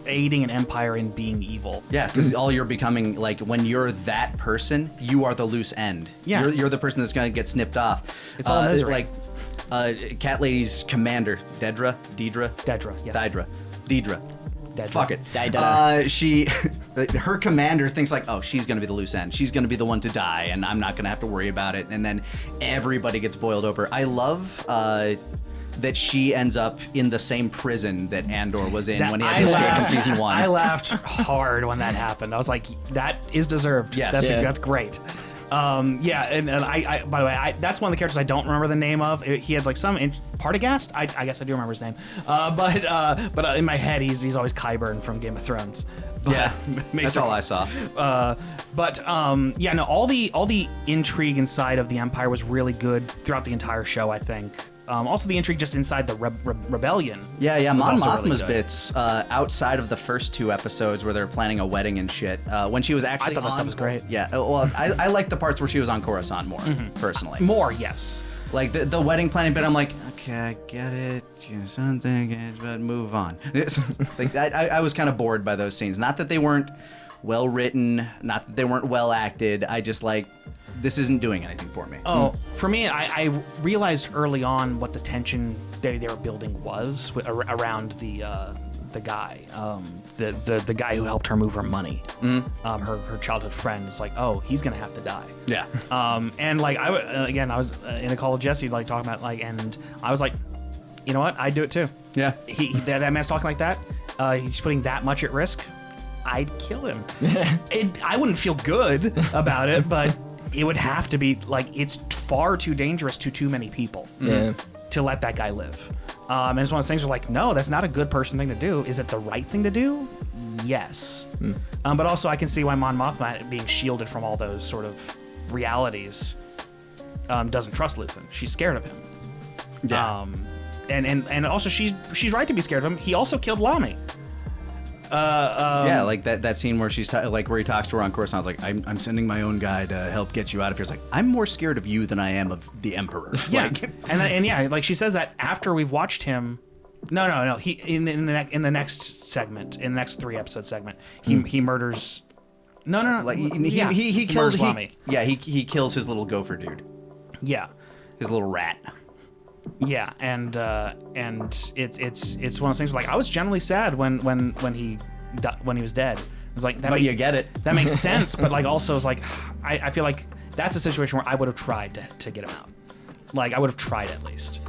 aiding an empire in being evil. Yeah, because all you're becoming, like, when you're that person, you are the loose end. Yeah. You're the person that's going to get snipped off. It's all misery. Like, Cat Lady's commander, Dedra? Dedra. Fuck it. Her commander thinks like, oh, she's going to be the loose end. She's going to be the one to die, and I'm not going to have to worry about it. And then everybody gets boiled over. I love that she ends up in the same prison that Andor was in when he had to escape in season 1. I laughed hard when that happened. I was like, that is deserved. Yes. That's great. And I by the way, that's one of the characters I don't remember the name of. He had like some Partagast. I guess I do remember his name. But in my head, he's always Qyburn from Game of Thrones. But, Yeah, that's all I saw. All the intrigue inside of the Empire was really good throughout the entire show, I think. Also, the intrigue just inside the rebellion. Yeah. was Mon also really Mothma's good. bits outside of the first 2 episodes where they're planning a wedding and shit. When she was actually, I thought that stuff was great. Yeah, well, I like the parts where she was on Coruscant more, personally. More, yes. Like the wedding planning bit, I'm like, okay, I get it, something, but move on. Like I was kind of bored by those scenes. Not that they weren't well written, not that they weren't well acted. I just like, this isn't doing anything for me. Oh, for me, I realized early on what the tension they were building was around the guy, the guy who helped her move her money. Her childhood friend is like, oh, he's gonna have to die. Yeah. And like I was in a call with Jesse like talking about like, and I was like, you know what, I'd do it too. Yeah. That man's talking like that. He's putting that much at risk. I'd kill him. I wouldn't feel good about it, but it would have to be like, it's far too dangerous to too many people Yeah. to let that guy live. And it's one of those things where like, no, that's not a good person thing to do. Is it the right thing to do? Yes. But also I can see why Mon Mothma, being shielded from all those sort of realities, doesn't trust Luthen. She's scared of him. Yeah. And also she's right to be scared of him. He also killed Lami. Yeah, like that scene where she's where he talks to her on Coruscant. I was like, I'm sending my own guy to help get you out of here. It's like, I'm more scared of you than I am of the Emperor. Yeah, Like, and yeah, like she says that after we've watched him. No. He in the next segment, in the next 3-episode segment, he murders. No. like Yeah, he kills murders Lami. he kills his little gopher dude, Yeah. his little rat. Yeah, and it's one of those things where, like, I was generally sad when he was dead. It's like that. But you get it. That makes sense, but like also it's like I feel like that's a situation where I would have tried to get him out. Like I would have tried at least.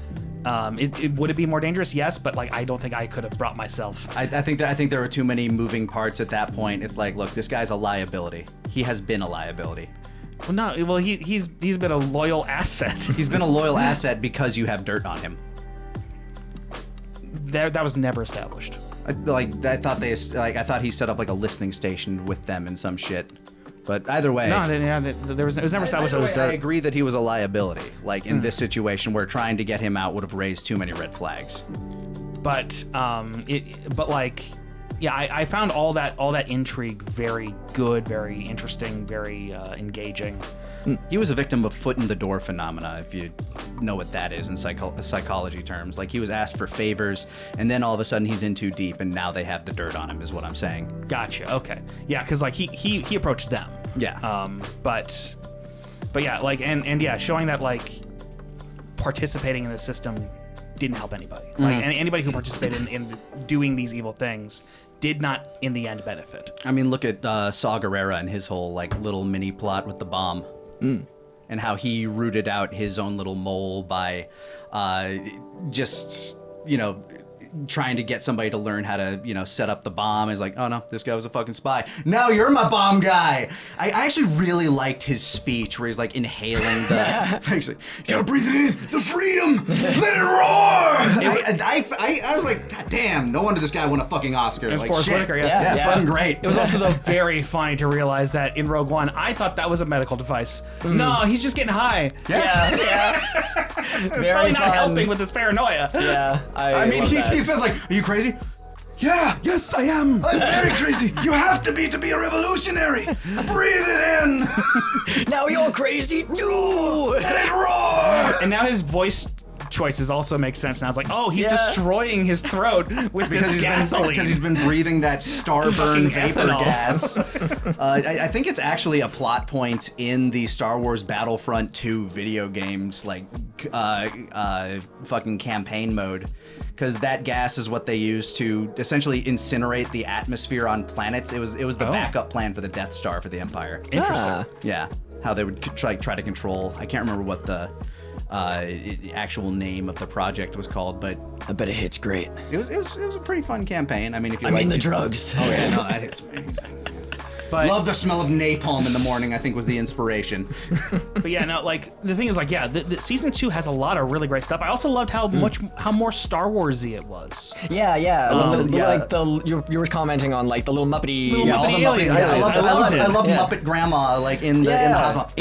Would it be more dangerous? Yes, but like I don't think I could have brought myself. I think there were too many moving parts at that point. It's like, look, this guy's a liability. He has been a liability. Well, no. Well, he's been a loyal asset. He's been a loyal asset because you have dirt on him. That was never established. I thought he set up like a listening station with them and some shit. But either way, No, it was never established. That was I dirt. agree that he was a liability. Like in this situation, where trying to get him out would have raised too many red flags. But yeah, I found all that intrigue very good, very interesting, very engaging. He was a victim of foot in the door phenomena, if you know what that is in psychology terms. Like he was asked for favors, and then all of a sudden he's in too deep, and now they have the dirt on him, is what I'm saying. Gotcha. Okay. Yeah, because like he approached them. Yeah. But yeah, like and yeah, showing that like participating in the system didn't help anybody. Like anybody who participated in doing these evil things did not in the end benefit. I mean, look at Saw Gerrera and his whole like little mini plot with the bomb, and how he rooted out his own little mole by just trying to get somebody to learn how to set up the bomb. Is like, oh no, this guy was a fucking spy. Now you're my bomb guy. I actually really liked his speech where he's like inhaling the. He's like, you gotta breathe it in, the freedom, let it roar. I was like, God damn, no wonder this guy won a fucking Oscar. And Like, Forrest shit. Whitaker, Yeah, fucking great. It was also though very funny to realize that in Rogue One, I thought that was a medical device. No, he's just getting high. Yeah. It's probably not helping with his paranoia. Yeah. I mean, he says like, are you crazy? Yeah, yes, I am. I'm very crazy. You have to be a revolutionary. Breathe it in. Now you're crazy too. Let it roar. And now his voice choices also make sense. And I was like, oh, he's destroying his throat with this gasoline. Because he's been breathing that starburn Fucking vapor ethanol. gas. I think it's actually a plot point in the Star Wars Battlefront 2 video games, like fucking campaign mode. Because that gas is what they use to essentially incinerate the atmosphere on planets. It was the backup plan for the Death Star for the Empire. Interesting. Yeah, how they would try to control. I can't remember what the actual name of the project was called, but I bet it hits great. it was a pretty fun campaign. I mean, if you I like mean the drugs. Oh yeah, no, that is amazing. But Love the smell of napalm in the morning, I think was the inspiration. But yeah, no, like the thing is, like, yeah, the season 2 has a lot of really great stuff. I also loved how more Star Warsy it was. Yeah. Like you were commenting on like the little Muppety. Little Muppety all the aliens. I love Yeah. Muppet Grandma, like in the hot.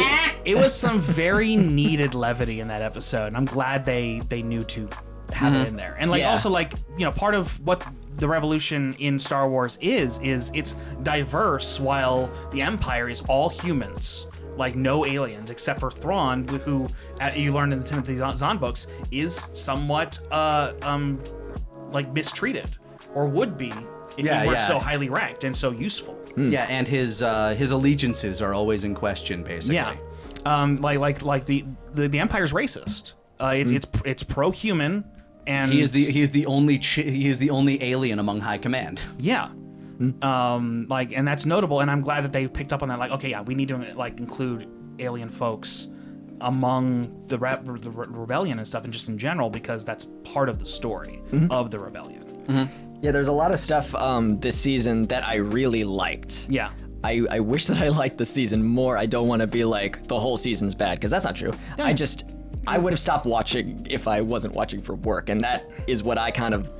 It was some very needed levity in that episode, and I'm glad they knew to have it in there. And like also like part of what the revolution in Star Wars is it's diverse, while the Empire is all humans, like no aliens except for Thrawn, who you learned in the Timothy Zahn books is somewhat like mistreated, or would be if he weren't so highly ranked and so useful. Yeah, and his allegiances are always in question, basically. Yeah, like the Empire's racist. It's pro-human. And he is the only alien among high command. Yeah. And that's notable, and I'm glad that they picked up on that. Like, okay, yeah, we need to like include alien folks among the rebellion and stuff, and just in general, because that's part of the story of the rebellion. Yeah, there's a lot of stuff this season that I really liked. Yeah. I wish that I liked the season more. I don't want to be like the whole season's bad, because that's not true. Yeah. I just I would have stopped watching if I wasn't watching for work, and that is what I kind of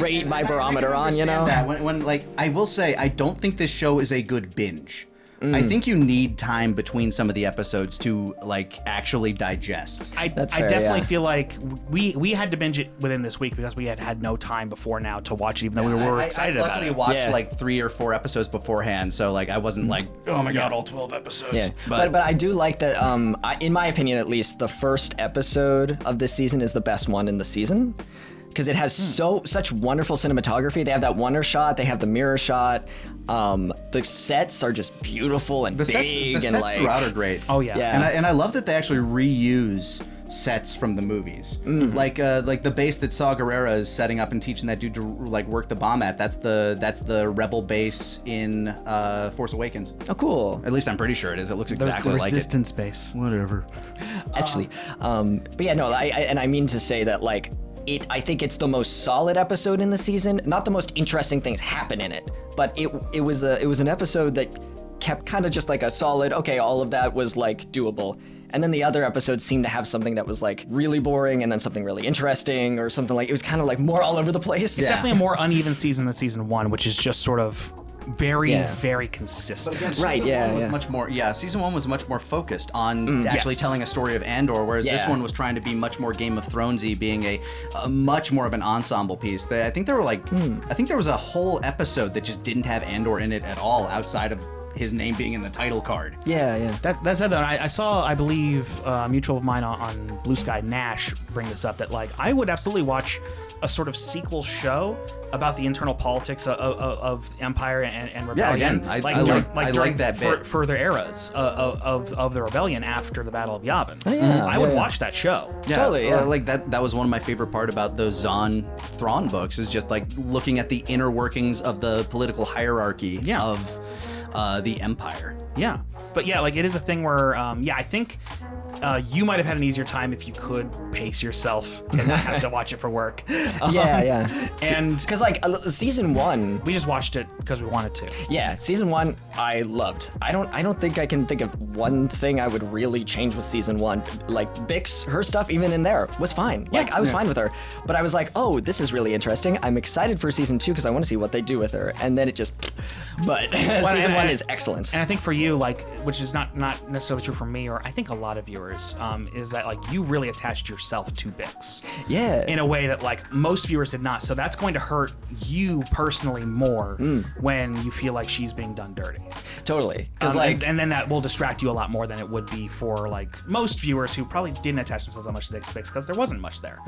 rate my barometer on, you know? That. When like, I will say, I don't think this show is a good binge. I think you need time between some of the episodes to like actually digest. I fair, definitely yeah. feel like we had to binge it within this week because we had no time before now to watch it, even though we were excited I about luckily it. watched like 3 or 4 episodes beforehand, so like I wasn't like, oh my god, all 12 episodes. Yeah, but I do like that. In my opinion, at least, the first episode of this season is the best one in the season because it has such wonderful cinematography. They have that wonder shot. They have the mirror shot. The sets are just beautiful and the big sets and like throughout are great. Oh yeah. Yeah. And I love that they actually reuse sets from the movies. Like the base that Saw Gerrera is setting up and teaching that dude to like work the bomb at. That's the rebel base in Force Awakens. Oh, cool. At least I'm pretty sure it is. It looks the exactly like it. resistance base. Whatever. Actually, but yeah, no, I mean to say that like. I think it's the most solid episode in the season. Not the most interesting things happen in it, but it was an episode that kept kind of just like a solid. Okay, all of that was like doable, and then the other episodes seemed to have something that was like really boring, and then something really interesting, or something like it was kind of like more all over the place. It's definitely a more uneven season than season 1, which is just sort of very Yeah. consistent. Again, Right, season yeah, one was yeah. much more. Yeah, season 1 was much more focused on actually Yes. telling a story of Andor, whereas this Yeah. one was trying to be much more Game of Thronesy, being a much more of an ensemble piece. I think there were like, I think there was a whole episode that just didn't have Andor in it at all, outside of his name being in the title card. Yeah. That said, though, I saw, I believe, a mutual of mine on Blue Sky, Nash, bring this up, that like I would absolutely watch a sort of sequel show about the internal politics of Empire and Rebellion. again, I during like that bit. further eras of the Rebellion after the Battle of Yavin. Oh, yeah, I would yeah. watch that show. Yeah, Totally, yeah. like that was one of my favorite part about those Zahn Thrawn books, is just like looking at the inner workings of the political hierarchy of the Empire. Yeah, but yeah, like it is a thing where, I think you might have had an easier time if you could pace yourself and not have to watch it for work. Yeah. And Because like season 1. we just watched it because we wanted to. Yeah, season 1 I loved. I don't think I can think of one thing I would really change with season 1. Like Bix, her stuff even in there was fine. Like I was fine with her. But I was like, oh, this is really interesting. I'm excited for season 2 because I want to see what they do with her. And then it just but season 1 is excellent. And I think for you, like, which is not necessarily true for me, or I think a lot of viewers, is that like you really attached yourself to Bix. Yeah. In a way that like most viewers did not. So that's going to hurt you personally more when you feel like she's being done dirty. Totally. Because like and then that will distract you a lot more than it would be for like most viewers who probably didn't attach themselves that much to Bix because there wasn't much there.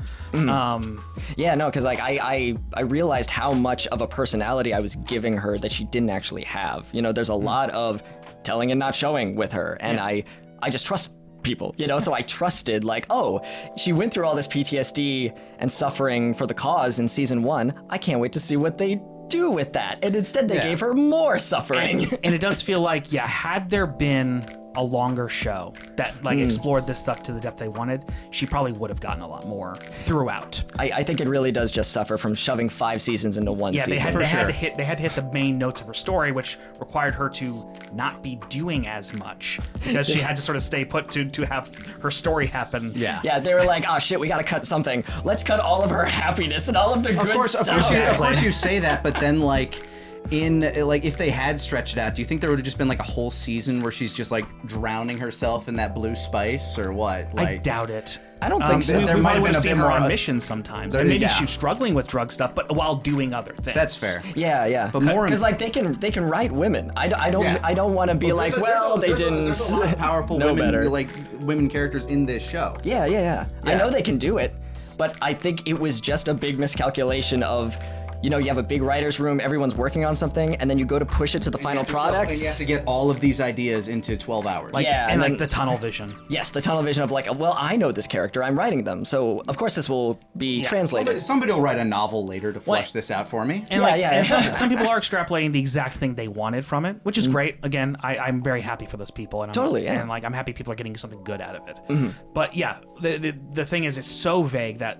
yeah, no, because like I realized how much of a personality I was giving her that she didn't actually have. You know, there's a lot of telling and not showing with her, and I just trust people, you know, so I trusted like, oh, she went through all this PTSD and suffering for the cause in season 1. I can't wait to see what they do with that. And instead they gave her more suffering. And it does feel like, had there been a longer show that like explored this stuff to the depth they wanted, she probably would have gotten a lot more throughout. I think it really does just suffer from shoving 5 seasons into one season. They had to hit the main notes of her story, which required her to not be doing as much because she had to sort of stay put to have her story happen. Yeah, they were like, oh shit, we gotta cut something. Let's cut all of her happiness and all of the good stuff. Of course you say that, but then like if they had stretched it out, do you think there would have just been like a whole season where she's just like drowning herself in that blue spice or what? Like, I doubt it. I don't think so. There We might have would been a seen bit her more on missions sometimes, and maybe she's struggling with drug stuff, but while doing other things. That's fair. Yeah. But more because like they can write women. I don't want to be like, they didn't. There's a lot of powerful know women, better. like women characters in this show. Yeah. I know they can do it, but I think it was just a big miscalculation of, you know, you have a big writer's room, everyone's working on something, and then you go to push it to the final product. And you have to get all of these ideas into 12 hours. And then, like the tunnel vision. Yes, the tunnel vision of like, well, I know this character, I'm writing them, so of course this will be translated. Somebody will write a novel later to flesh this out for me. And and some people are extrapolating the exact thing they wanted from it, which is great. Again, I'm very happy for those people, and and like I'm happy people are getting something good out of it. But yeah, the thing is, it's so vague that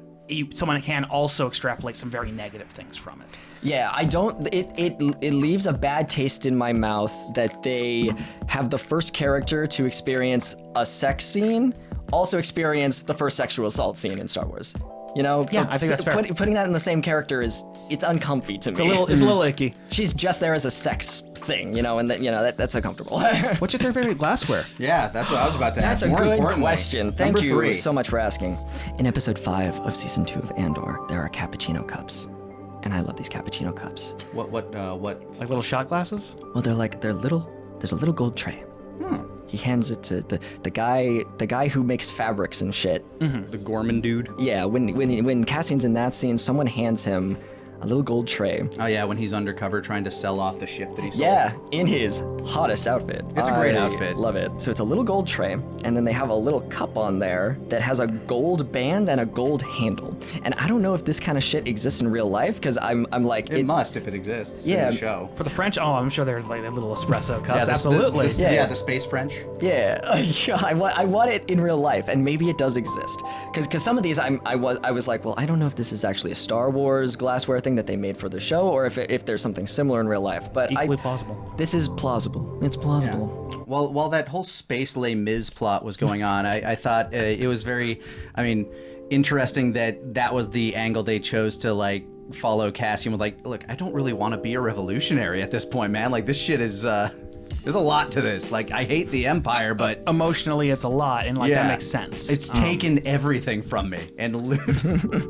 someone can also extrapolate some very negative things from it. Yeah, I don't. It leaves a bad taste in my mouth that they have the first character to experience a sex scene also experienced the first sexual assault scene in Star Wars. You know, Yeah, I think that's fair. Putting that in the same character it's uncomfy to me. It's a little icky. She's just there as a sex thing, you know, and that's uncomfortable. What's your favorite glassware? Yeah, that's what I was about to ask. That's a More good importantly, question. Thank number you 3. so much for asking. In episode 5 of season 2 of Andor, there are cappuccino cups. And I love these cappuccino cups. What? Like little shot glasses? Well, they're little, there's a little gold tray. He hands it to the guy who makes fabrics and shit. The Gorman dude. Yeah, when Cassian's in that scene, someone hands him a little gold tray. Oh yeah, when he's undercover trying to sell off the ship that he sold. Yeah, in his hottest outfit. It's a great outfit. Love it. So it's a little gold tray, and then they have a little cup on there that has a gold band and a gold handle. And I don't know if this kind of shit exists in real life, because I'm like... It must if it exists in Yeah. the show. For the French, I'm sure there's like little espresso cups. Yeah, Absolutely. Yeah. The space French. Yeah, I want it in real life, and maybe it does exist. Because some of these, I was like, well, I don't know if this is actually a Star Wars glassware thing that they made for the show, or if there's something similar in real life. But Equally plausible. This is plausible. It's plausible. Yeah. While that whole space Les Mis plot was going on, I thought it was very, interesting that was the angle they chose to like follow Cassian with. Like, look, I don't really want to be a revolutionary at this point, man. Like, this shit is there's a lot to this. Like, I hate the Empire, but Emotionally, it's a lot, and like that makes sense. It's taken everything from me, and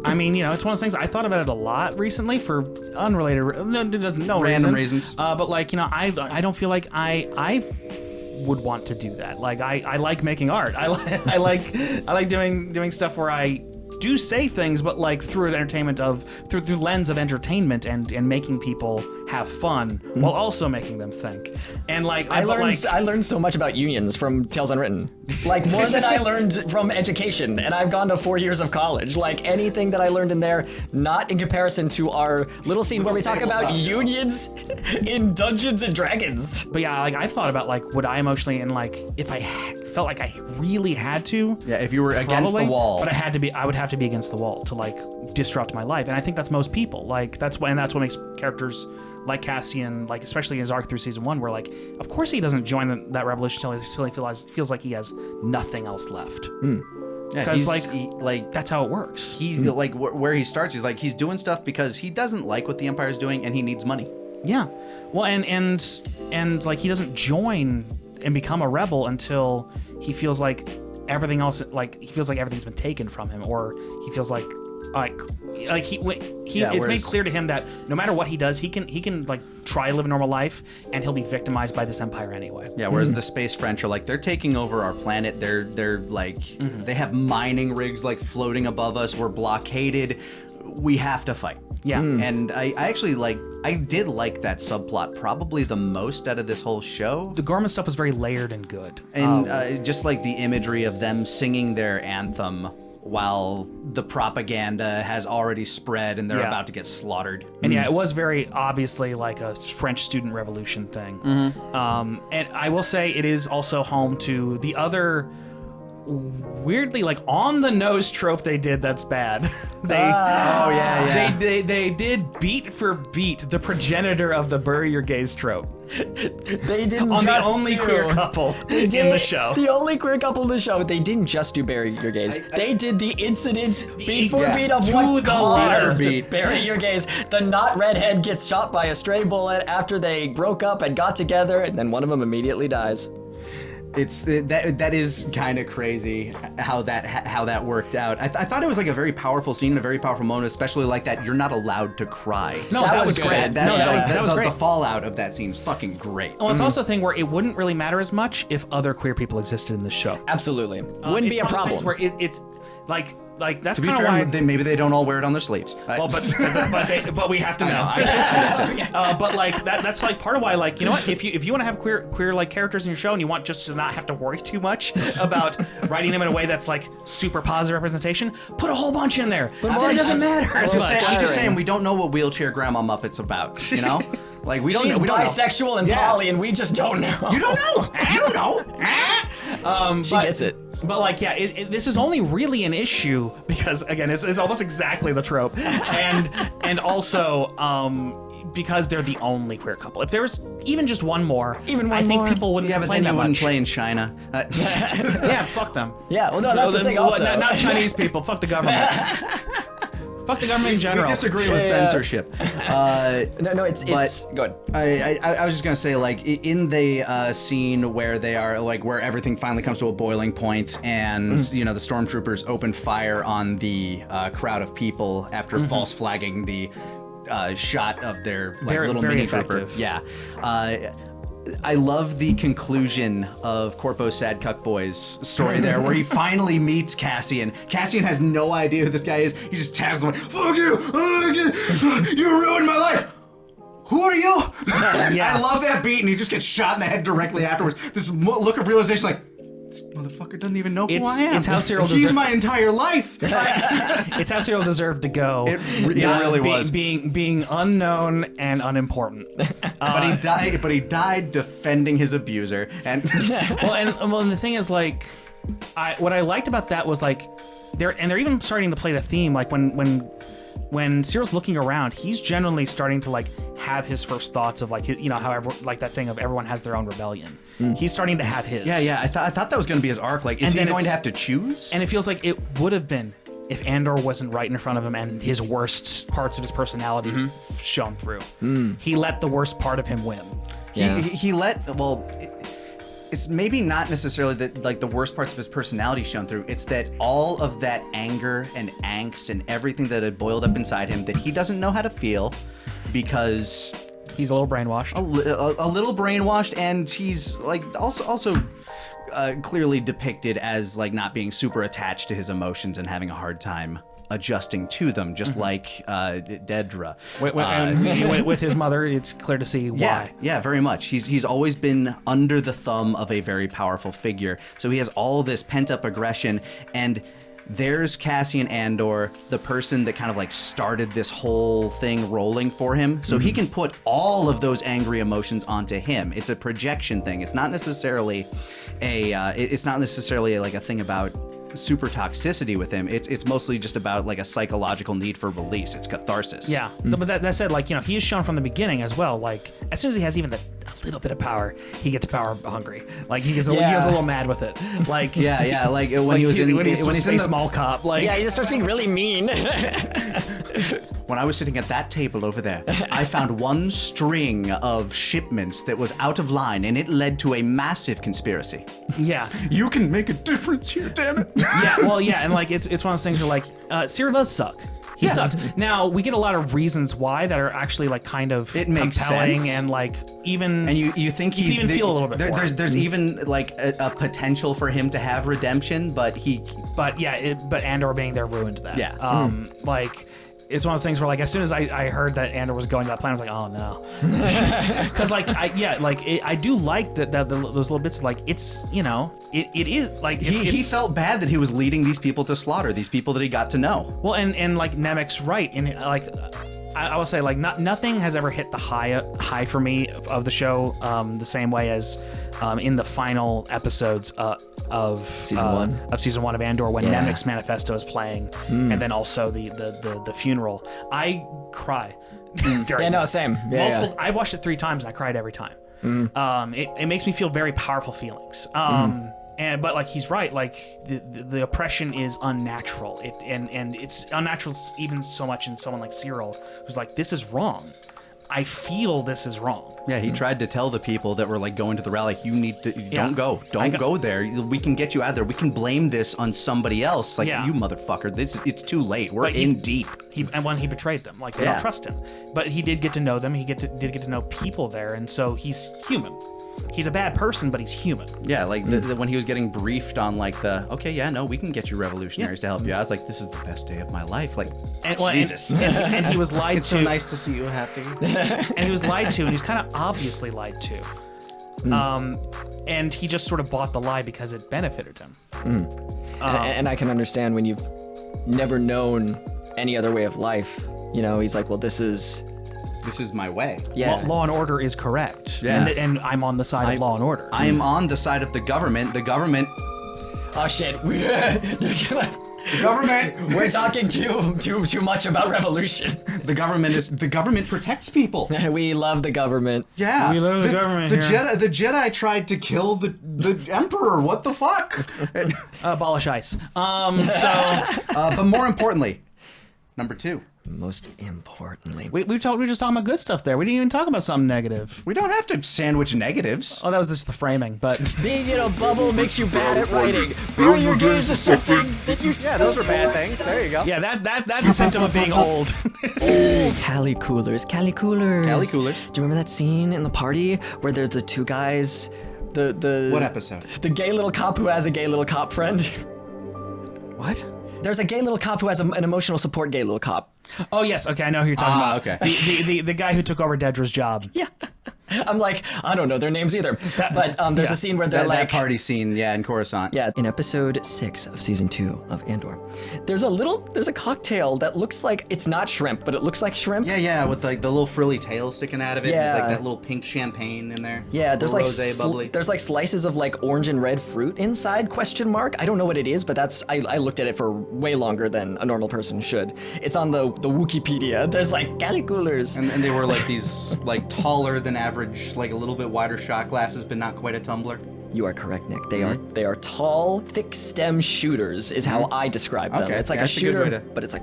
I mean, it's one of those things. I thought about it a lot recently for unrelated, no random reason. reasons. But like, I don't feel like I would want to do that. Like, I like making art. I like doing stuff where I do say things, but like through the lens of entertainment and making people have fun while also making them think. And like I learned so much about unions from Tales Unwritten, like more than I learned from education, and I've gone to 4 years of college. Like anything that I learned in there, not in comparison to our little scene where we talk about unions in Dungeons and Dragons. But yeah, like I thought about like would I emotionally, and like if I felt like I really had to. Yeah, if you were against the wall. But I would have to be against the wall to like disrupt my life, and I think that's most people. Like that's what makes characters like Cassian, like especially his arc through season 1, where like of course he doesn't join that revolution until he feels like he has nothing else left. Because that's how it works. He's like where he starts. He's doing stuff because he doesn't like what the Empire's doing, and he needs money. Yeah, well, and like he doesn't join and become a rebel until he feels like everything else, like he feels like everything's been taken from him, or he feels like it's made clear to him that no matter what he does, he can like try to live a normal life, and he'll be victimized by this Empire anyway. Yeah, whereas the space French are like, they're taking over our planet. They're like, they have mining rigs like floating above us. We're blockaded. We have to fight. Yeah. And I did like that subplot probably the most out of this whole show. The Gorman stuff was very layered and good. And just like the imagery of them singing their anthem while the propaganda has already spread and they're about to get slaughtered. And yeah, it was very obviously like a French student revolution thing. And I will say it is also home to the other weirdly like on the nose trope they did that's bad. They did beat for beat the progenitor of the bury your gays trope. They didn't on just the only do, queer couple in the show. The only queer couple in the show. They didn't just do bury your gays. They did the incident beat for beat of what caused bury your gays. The not redhead gets shot by a stray bullet after they broke up and got together, and then one of them immediately dies. That is kind of crazy how that worked out. I thought it was like a very powerful scene, a very powerful moment, especially like that you're not allowed to cry. No, that was great. That was great. The fallout of that scene's fucking great. Well, it's also a thing where it wouldn't really matter as much if other queer people existed in the show. Absolutely. Wouldn't be a problem. Where it's like that's to be kind of fair, why maybe they don't all wear it on their sleeves. Well, but we have to know. But like that's like part of why, like, you know what, if you want to have queer like characters in your show and you want just to not have to worry too much about writing them in a way that's like super positive representation, put a whole bunch in there. It doesn't matter as much. I'm just saying we don't know what Wheelchair Grandma Muppet's about. You know, like we don't. She's we don't bisexual know. and poly, and we just don't know. You don't know. You don't know. She gets it. But like, yeah, this is only really an issue because again, it's almost exactly the trope, and also because they're the only queer couple. If there was even just one more, I think people wouldn't Yeah, but complain then you that wouldn't much. play in China. Yeah, fuck them. Yeah, well, no, that's the thing also. Not Chinese people. Fuck the government. Fuck the government in general. We disagree with censorship. No, it's good. I was just gonna say, like, in the scene where they are, like, where everything finally comes to a boiling point, and you know the stormtroopers open fire on the crowd of people after false flagging the shot of their little very mini effective. trooper. Yeah. I love the conclusion of Corpo's Sad Cuck Boy's story there, where he finally meets Cassian. Cassian has no idea who this guy is. He just taps him like, "Fuck you! You ruined my life! Who are you?" Yeah. I love that beat, and he just gets shot in the head directly afterwards. This look of realization, like, this motherfucker doesn't even know who I am. It's how Cyril He's my entire life. It's how Cyril deserved to go. It really was. Being unknown and unimportant. But he died defending his abuser. And and the thing is, like, what I liked about that was, like, they're even starting to play the theme, like when Cyril's looking around, he's generally starting to, like, have his first thoughts of, like, you know, however, like that thing of everyone has their own rebellion. He's starting to have his. Yeah. I thought that was going to be his arc. Like, is he going to have to choose? And it feels like it would have been if Andor wasn't right in front of him and his worst parts of his personality shone through. He let the worst part of him win. Yeah. He let, well, it's maybe not necessarily that, like, the worst parts of his personality shone through. It's that all of that anger and angst and everything that had boiled up inside him that he doesn't know how to feel, because He's a little brainwashed. a little brainwashed, and he's, like, also clearly depicted as, like, not being super attached to his emotions and having a hard time adjusting to them, just like Dedra. With his mother, it's clear to see why. Yeah, very much. He's always been under the thumb of a very powerful figure, so he has all this pent-up aggression, and there's Cassian Andor, the person that kind of, like, started this whole thing rolling for him, so he can put all of those angry emotions onto him. It's a projection thing. It's not necessarily like a thing about super toxicity with him. It's mostly just about, like, a psychological need for release. It's catharsis. Yeah, but that said, like, you know, he is shown from the beginning as well. Like, as soon as he has even a little bit of power, he gets power hungry. Like, he gets a little mad with it. Like, like when he's in the small cop. Like, Yeah, he just starts being really mean. When I was sitting at that table over there, I found one string of shipments that was out of line, and it led to a massive conspiracy. yeah. You can make a difference here, damn it. And, like, it's one of those things where, like, Cyril does suck. He sucks. Now, we get a lot of reasons why that are actually, like, kind of It makes compelling sense. and, like, even... And you think he's... even feel a little bit for him. There's even, like, a potential for him to have redemption, but he... But Andor being there ruined that. Yeah. Like, it's one of those things where, like, as soon as I heard that Andor was going to that plan, I was like, oh no. Because, like, I do like that those little bits. Like, it's, you know, it is like He felt bad that he was leading these people to slaughter, these people that he got to know. Well, and like Nemec's right, and like I will say, like, nothing has ever hit the high for me of the show the same way as in the final episodes of season one of Andor, when Nemec's manifesto is playing, and then also the funeral. I cry. Same. I've watched it 3 times and I cried every time. It makes me feel very powerful feelings. But, like, he's right. Like, the oppression is unnatural. And it's unnatural even so much in someone like Cyril, who's like, this is wrong. I feel this is wrong. Yeah, he tried to tell the people that were, like, going to the rally, you need to, don't go there. We can get you out of there. We can blame this on somebody else. Like, you motherfucker, it's too late. We're in deep. And when he betrayed them, like, they don't trust him. But he did get to know them. He did get to know people there, and so he's human. He's a bad person, but he's human. Yeah, like when he was getting briefed on, like, we can get you revolutionaries to help you. I was like, this is the best day of my life. Like, Jesus. And he was lied to. It's so nice to see you happy. And he was lied to, and he was kind of obviously lied to. And he just sort of bought the lie because it benefited him. And I can understand when you've never known any other way of life. You know, he's like, well, this is my way. Yeah. Law and order is correct. Yeah. And I'm on the side of law and order. I am on the side of the government. The government... Oh, shit. The government. We're talking too much about revolution. The government protects people. We love the government. Yeah. We love the government here. The Jedi tried to kill the Emperor. What the fuck? Abolish ICE. But more importantly, number 2. Most importantly, We were just talking about good stuff there. We didn't even talk about something negative. We don't have to sandwich negatives. Oh, that was just the framing, but being in a bubble makes you bad at writing. Bury your gaze is something that you. Yeah, those are bad things. There you go. yeah, that's a symptom of being old. Cali coolers. Cali coolers. Do you remember that scene in the party where there's the 2 guys? The What episode? The gay little cop who has a gay little cop friend. What? There's a gay little cop who has an emotional support gay little cop. Oh yes, okay, I know who you're talking about. Okay. The guy who took over Dedra's job. Yeah. I'm like, I don't know their names either. But there's a scene where they're that party scene, in Coruscant. Yeah, in episode 6 of season 2 of Andor, there's a cocktail that looks like it's not shrimp, but it looks like shrimp. Yeah, with like the little frilly tail sticking out of it, Yeah. with like that little pink champagne in there. Yeah, there's like rosé bubbly. there's like slices of like orange and red fruit inside ? I don't know what it is, but I looked at it for way longer than a normal person should. It's on the Wikipedia. There's like Cali coolers. And they were like these like taller than average, like a little bit wider shot glasses, but not quite a tumbler. You are correct, Nick. They are tall, thick stem shooters is how I describe them. Okay, It's like that's a good way shooter, to- but it's like,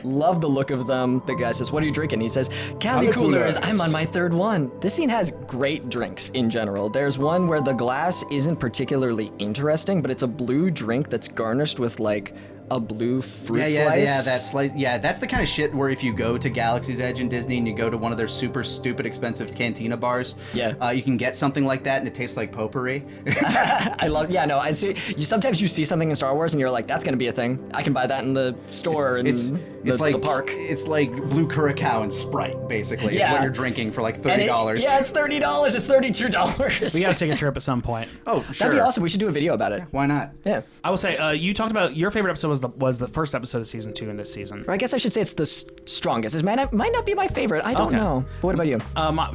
love the look of them. The guy says, "What are you drinking?" He says, "Cali Cali coolers. coolers. I'm on my 3rd one." This scene has great drinks in general. There's one where the glass isn't particularly interesting, but it's a blue drink that's garnished with like a blue fruit slice. That's the kind of shit where if you go to Galaxy's Edge in Disney and you go to one of their super stupid expensive cantina bars, you can get something like that and it tastes like potpourri. I see. Sometimes you see something in Star Wars and you're like, that's gonna be a thing. I can buy that in the store the park. It's like blue curacao and Sprite, basically. It's what you're drinking for like $30. It's $30. It's $32. We gotta take a trip at some point. Oh, sure. That'd be awesome. We should do a video about it. Why not? Yeah. I will say, you talked about your favorite episode was the first episode of season 2 in this season. Or I guess I should say it's the strongest. It might not be my favorite. I don't know. But what about you?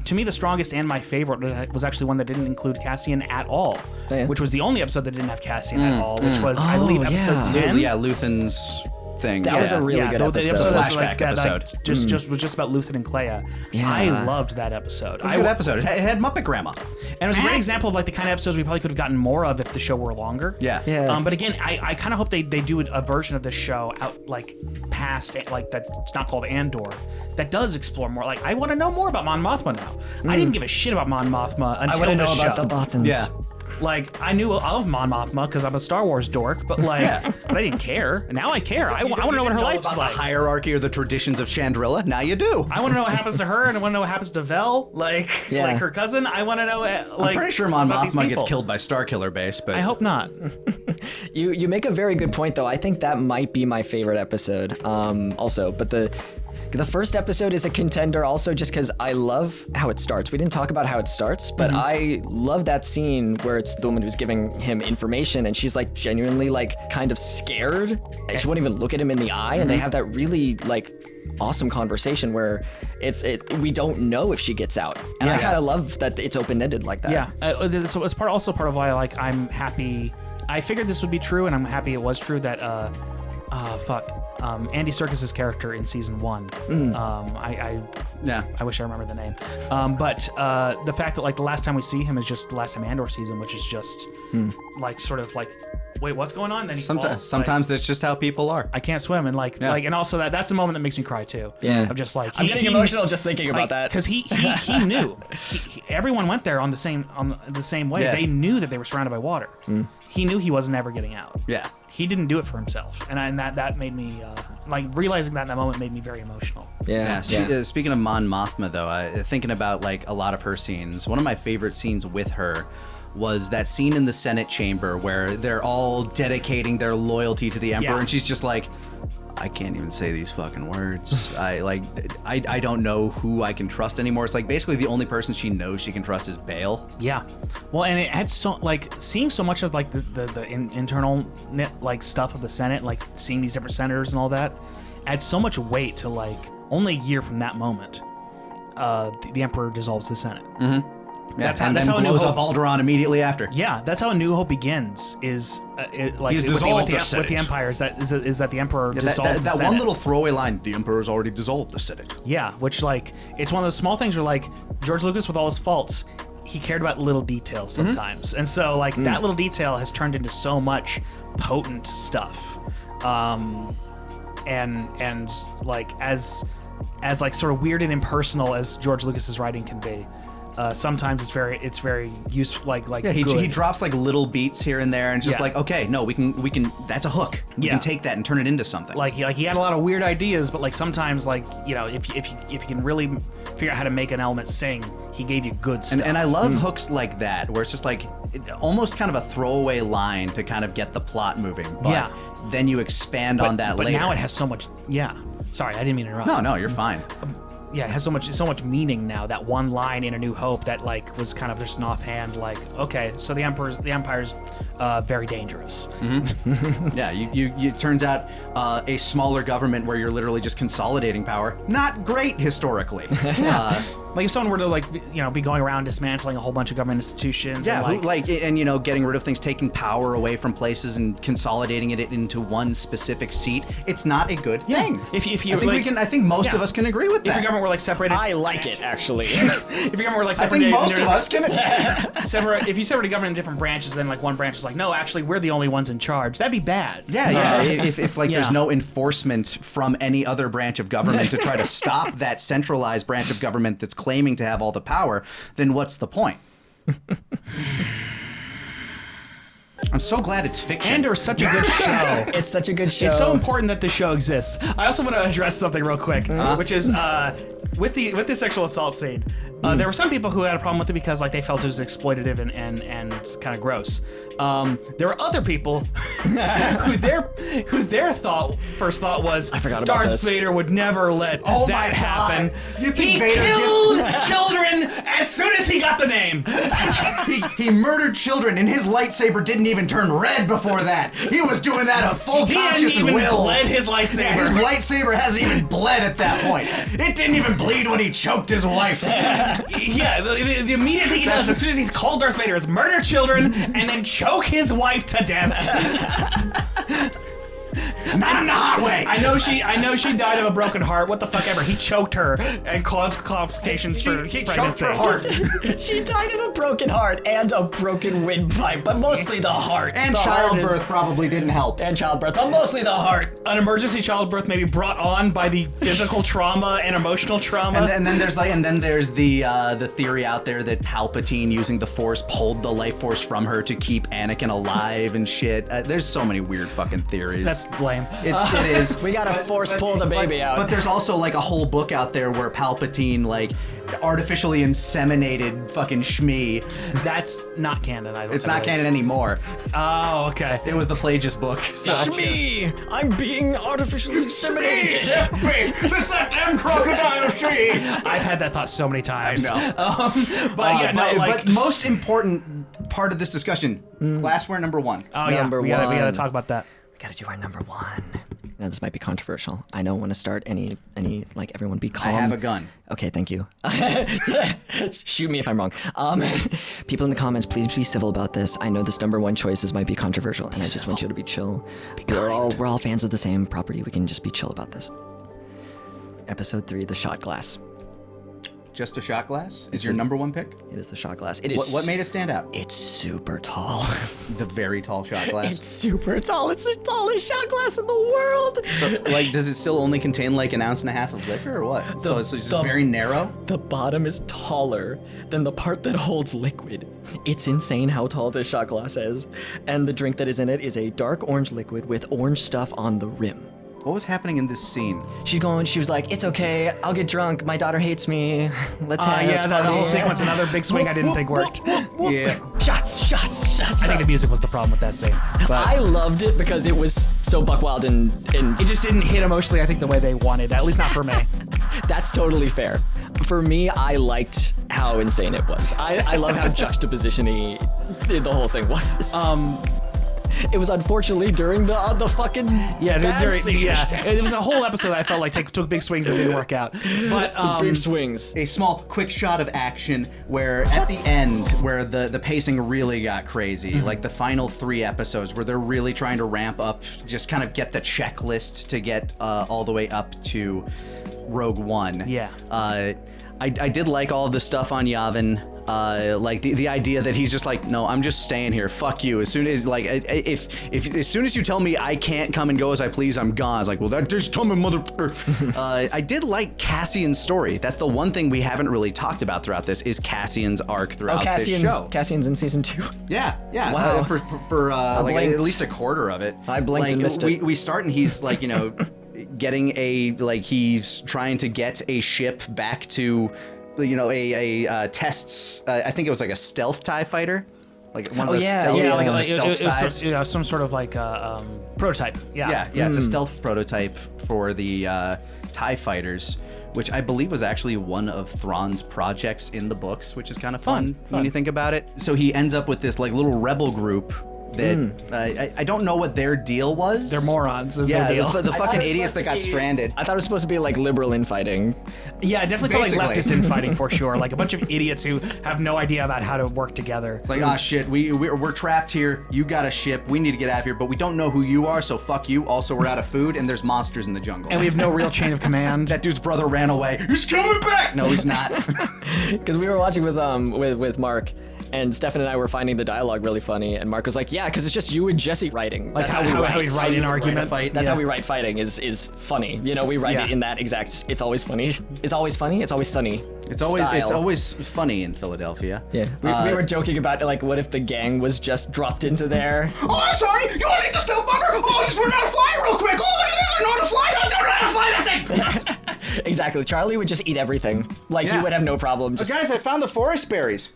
To me, the strongest and my favorite was actually one that didn't include Cassian at all, Yeah. which was the only episode that didn't have Cassian at all, which was, I believe, episode 10. Yeah, Luthen's thing. That was a really good episode. Flashback episode. Was just about Luthen and Clea. Yeah. I loved that episode. It was a good episode. It had Muppet Grandma. And it was a great example of like the kind of episodes we probably could have gotten more of if the show were longer. Yeah. But again, I kind of hope they do a version of this show out like past like that. It's not called Andor. That does explore more. Like I want to know more about Mon Mothma now. I didn't give a shit about Mon Mothma until I want to know this show. about the Bothans. Yeah. Like I knew of Mon Mothma because I'm a Star Wars dork, but like, but I didn't care. And now I care. I want to know what her life's like. The hierarchy or the traditions of Chandrilla. Now you do. I want to know what happens to her, and I want to know what happens to Vel, like her cousin. I want to know. Like, I'm pretty sure Mon about these Mothma gets people. killed by Starkiller Base, but I hope not. You make a very good point, though. I think that might be my favorite episode. Also, but the first episode is a contender also just because I love how it starts. We didn't talk about how it starts, but I love that scene where it's the woman who's giving him information and she's like genuinely like kind of scared. And she won't even look at him in the eye, and they have that really like awesome conversation where we don't know if she gets out. And I kind of love that it's open-ended like that. Yeah, so it's part of why like I'm happy. I figured this would be true, and I'm happy it was true that Andy Serkis's character in season 1. I wish I remember the name. But the fact that like the last time we see him is just the last time Andor sees him, which is just like sort of like, wait, what's going on? Then he falls. Sometimes that's just how people are. I can't swim, and like and also that's a moment that makes me cry too. Yeah. I'm just like I'm getting emotional just thinking about that because he knew. Everyone went there on the same way. Yeah. They knew that they were surrounded by water. He knew he wasn't ever getting out. Yeah. He didn't do it for himself, and that made me like realizing that in that moment made me very emotional. Speaking of Mon Mothma, though, thinking about like a lot of her scenes, one of my favorite scenes with her was that scene in the Senate chamber where they're all dedicating their loyalty to the Emperor, and she's just like, I can't even say these fucking words. I don't know who I can trust anymore. It's like basically the only person she knows she can trust is Bale. Yeah, well, and it had so like seeing so much of like the internal like stuff of the Senate, like seeing these different senators and all that, adds so much weight to like only a year from that moment, the Emperor dissolves the Senate. That's and how then A New blows Hope, up Alderaan immediately after. Yeah, that's how A New Hope begins. Is like He's dissolved the Senate. with the Empire. Is that the Emperor dissolves the that Senate. one little throwaway line, the Emperor's already dissolved the Senate. Yeah, which like it's one of those small things where like George Lucas, with all his faults, he cared about little details sometimes, and so like that little detail has turned into so much potent stuff, and like as like sort of weird and impersonal as George Lucas's writing can be. Sometimes it's very useful. Like he drops like little beats here and there, and just Yeah. like, okay, no, we can. That's a hook. We can take that and turn it into something. Like he had a lot of weird ideas, but like sometimes like if you can really figure out how to make an element sing, he gave you good stuff. And I love hooks like that, where it's just like almost kind of a throwaway line to kind of get the plot moving. But then you expand on that later. But now it has so much. Yeah. Sorry, I didn't mean to interrupt. No, you're fine. Yeah, it has so much meaning now. That one line in A New Hope that like was kind of just an offhand, like, okay, so the Empire's very dangerous. Yeah, it turns out a smaller government where you're literally just consolidating power, not great historically. Like if someone were to like be going around dismantling a whole bunch of government institutions. Yeah, and and getting rid of things, taking power away from places and consolidating it into one specific seat. It's not a good thing. If you I think most of us can agree with If that. your government were like separated, I like it, actually. if your government were like I separated, think most of us can. if you separate a government into different branches, then like one branch is like, no, actually we're the only ones in charge. That'd be bad. Yeah. If there's no enforcement from any other branch of government to try to stop that centralized branch of government that's claiming to have all the power, then what's the point? I'm so glad it's fiction. Andor's such a good show. It's such a good show. It's so important that the show exists. I also want to address something real quick, which is with the sexual assault scene. There were some people who had a problem with it because like they felt it was exploitative and kind of gross. There were other people who their first thought was I forgot about Darth this. Vader would never let that happen. You think He Vader killed children as soon as he got the name. he murdered children, and his lightsaber didn't even turn red before that. He was doing that of full He conscious hadn't and even will. bled his lightsaber. Yeah, his lightsaber hasn't even bled at that point. It didn't even bleed when he choked his wife. Yeah, the immediate thing he does as soon as he's called Darth Vader is murder children and then choke his wife to death. Not in a hot way. I know she died of a broken heart. What the fuck ever. He choked her and caused complications for He pregnancy. choked her heart. She died of a broken heart and a broken windpipe, but mostly the heart. And The heart childbirth is- probably didn't help. And childbirth, but mostly the heart. An emergency childbirth may be brought on by the physical trauma and emotional trauma. And then there's the theory out there that Palpatine using the Force pulled the life force from her to keep Anakin alive and shit. There's so many weird fucking theories. That's lame. It is. We gotta force pull the baby out. But there's also like a whole book out there where Palpatine like artificially inseminated fucking Shmi. That's not canon. I don't. It's not canon anymore. Oh, okay. It was the Plagius book. So. Shmi! I'm being artificially inseminated. This that damn crocodile Shmi. I've had that thought so many times. I know. But but most important part of this discussion, glassware number 1. Oh yeah, Number we gotta one. talk about that. We gotta do our number 1. Now this might be controversial. I don't want to start any like everyone be calm. I have a gun. Okay, thank you. Shoot me if I'm wrong. People in the comments, please be civil about this. I know this number 1 choices might be controversial, and I just want you to be chill. We're all fans of the same property. We can just be chill about this. Episode 3, the shot glass. Just a shot glass is your number 1 pick? It is the shot glass. It is. What made it stand out? It's super tall. The very tall shot glass. It's super tall. It's the tallest shot glass in the world. So, like, does it still only contain like an ounce and a half of liquor, or what? So it's just very narrow. The bottom is taller than the part that holds liquid. It's insane how tall this shot glass is. And the drink that is in it is a dark orange liquid with orange stuff on the rim. What was happening in this scene? She was like, it's okay, I'll get drunk, my daughter hates me, let's hang Yeah, that whole sequence, another big swing I didn't think worked. Yeah. Shots. I think the music was the problem with that scene. But I loved it because it was so buck wild and it just didn't hit emotionally, I think, the way they wanted. At least not for me. that's totally fair. For me, I liked how insane it was. I love how juxtaposition-y the whole thing was. It was unfortunately during the fucking scene. It was a whole episode that I felt like took big swings that didn't work out. But Some big swings. A small, quick shot of action where at the end, where the pacing really got crazy, like the final 3 episodes, where they're really trying to ramp up, just kind of get the checklist to get all the way up to Rogue One. Yeah. I did like all of the stuff on Yavin. Like the idea that he's just like, no, I'm just staying here. Fuck you. As soon as like, if as soon as you tell me I can't come and go as I please, I'm gone. It's like, well, that just coming, motherfucker. I did like Cassian's story. That's the one thing we haven't really talked about throughout this is Cassian's arc throughout this show. Cassian's in season 2. Yeah. Wow. For like at least a quarter of it. I blinked and missed it. We start and he's like, you know, getting he's trying to get a ship back to, you know, a tests. I think it was like a stealth TIE fighter, like one of those stealth TIEs. Some sort of like prototype. Yeah, it's a stealth prototype for the TIE fighters, which I believe was actually one of Thrawn's projects in the books, which is kind of fun when you think about it. So he ends up with this like little rebel group that I don't know what their deal was. They're morons. Their deal. The fucking idiots that got stranded. I thought it was supposed to be like liberal infighting. Yeah, it definitely felt like leftist infighting for sure. Like a bunch of idiots who have no idea about how to work together. It's like, ah, shit, we're trapped here. You got a ship. We need to get out of here, but we don't know who you are, so fuck you. Also, we're out of food, and there's monsters in the jungle. And we have no real chain of command. That dude's brother ran away. He's coming back. No, he's not. Because we were watching with Mark. And Stephan and I were finding the dialogue really funny, and Mark was like, "Yeah, because it's just you and Jesse writing. Like that's how we write an argument. That's how we write fighting. Is funny. You know, we write it in that exact. It's always funny. It's always funny. It's always sunny. It's always funny in Philadelphia. Yeah, we were joking about like, what if the gang was just dropped into there? Oh, I'm sorry. You want to take the stealth bunker? Oh, I just learned how to fly real quick. Oh, look at this. I know how to fly. I don't know how to fly that thing. Exactly. Charlie would just eat everything. Like he would have no problem. Just... guys, I found the forest berries.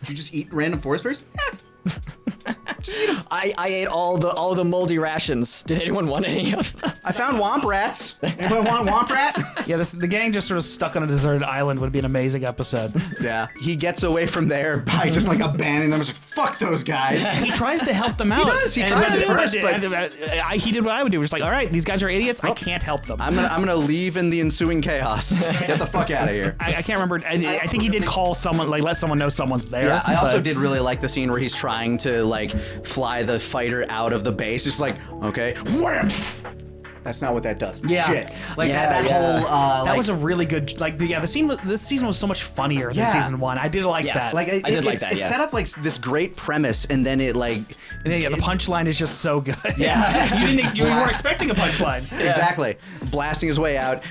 You just eat random forest berries? Yeah. Just eat them. I ate all the moldy rations. Did anyone want any of them? I found womp rats. Anyone want womp rat? Yeah, the gang just sort of stuck on a deserted island would be an amazing episode. Yeah. He gets away from there by just like abandoning them. He's like, fuck those guys. He tries to help them out. He does. He tries at first, but he did what I would do. Just like, all right, these guys are idiots. I can't help them. I'm gonna leave in the ensuing chaos. Get the fuck out of here. I can't remember. I think he did call someone, like let someone know someone's there. Yeah, I also did really like the scene where he's trying to like fly the fighter out of the base. Just like, okay, that's not what that does. Yeah, shit. Like that whole. That was a really good. Like this season was so much funnier than season 1. I did like that. Like I did like that. It set up like this great premise, and then it like. And then, the punchline is just so good. Yeah, you were expecting a punchline. Exactly, blasting his way out.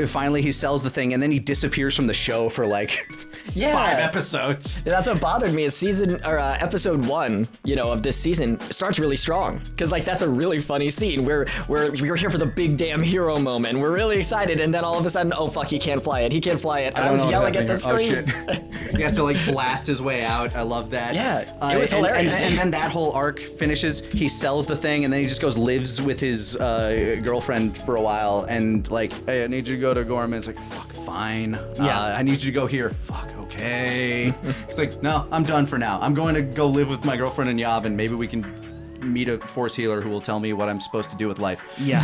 Finally, he sells the thing, and then he disappears from the show for like 5 episodes. Yeah, that's what bothered me. Is episode 1, of this season starts really strong because like that's a really funny scene where we're here for the big damn hero moment. We're really excited, and then all of a sudden, oh fuck, he can't fly it. And I was yelling at the screen. Oh shit! He has to like blast his way out. I love that. Yeah, it was hilarious. And then that whole arc finishes. He sells the thing, and then he just lives with his girlfriend for a while, and like, hey, I need you to go to Gorman. It's like, fuck, fine. Yeah. I need you to go here. Fuck, okay. It's like, no, I'm done for now. I'm going to go live with my girlfriend in Yavin. Maybe we can meet a force healer who will tell me what I'm supposed to do with life. Yeah.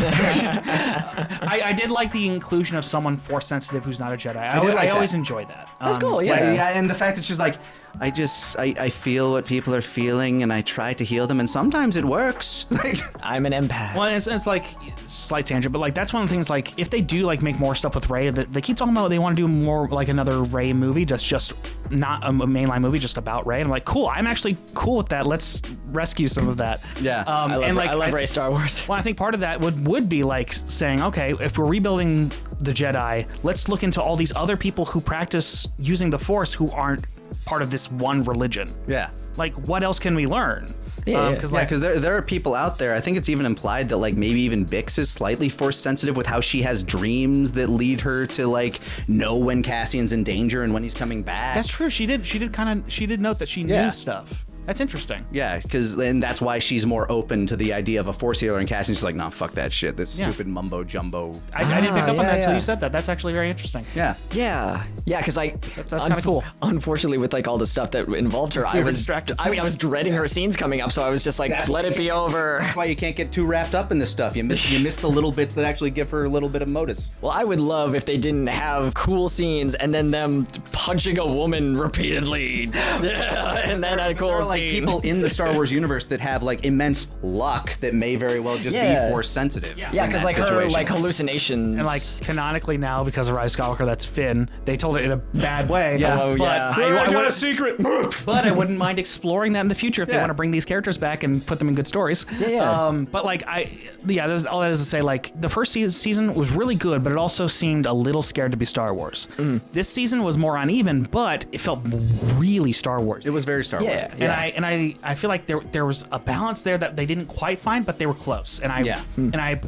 I did like the inclusion of someone force sensitive who's not a Jedi. I always enjoy that. That's cool, yeah. And the fact that she's like, I feel what people are feeling, and I try to heal them, and sometimes it works. Like, I'm an empath. Well, it's like slight tangent, but like that's one of the things. Like if they do like make more stuff with Rey, they keep talking about they want to do more like another Rey movie, just not a mainline movie, just about Rey. And I'm like, cool. I'm actually cool with that. Let's rescue some of that. Yeah. I love Rey Star Wars. Well, I think part of that would be like saying, okay, if we're rebuilding the Jedi, let's look into all these other people who practice using the Force who aren't part of this one religion. Yeah. Like, what else can we learn? Because there are people out there. I think it's even implied that like maybe even Bix is slightly force sensitive with how she has dreams that lead her to like know when Cassian's in danger and when he's coming back. That's true. She did note that she knew stuff. That's interesting. Yeah, and that's why she's more open to the idea of a Force healer, and Cassian's like, no, fuck that shit. This stupid mumbo jumbo. I didn't pick up on that until you said that. That's actually very interesting. Yeah. Yeah, because that's kind of cool. Unfortunately, with like all the stuff that involved her, I was distracted. I was dreading her scenes coming up, so I was just like, let it be over. That's why you can't get too wrapped up in this stuff. You miss the little bits that actually give her a little bit of modus. Well, I would love if they didn't have cool scenes and then them punching a woman repeatedly, and then a cool There are like scene. people in the Star Wars universe that have like immense luck that may very well just be Force sensitive. Yeah, because like her like hallucinations. And like canonically now, because of Rise of Skywalker, that's Finn. They told it in a bad way. Yeah. Oh, but yeah. I got would- a secret. But I wouldn't mind exploring that in the future if they Yeah. want to bring these characters back and put them in good stories. Yeah. But like there's all that is to say, like the first season was really good, but it also seemed a little scared to be Star Wars. This season was more uneven, but it felt really Star Wars. It was very Star Wars. Yeah. And I feel like there was a balance there that they didn't quite find, but they were close. And I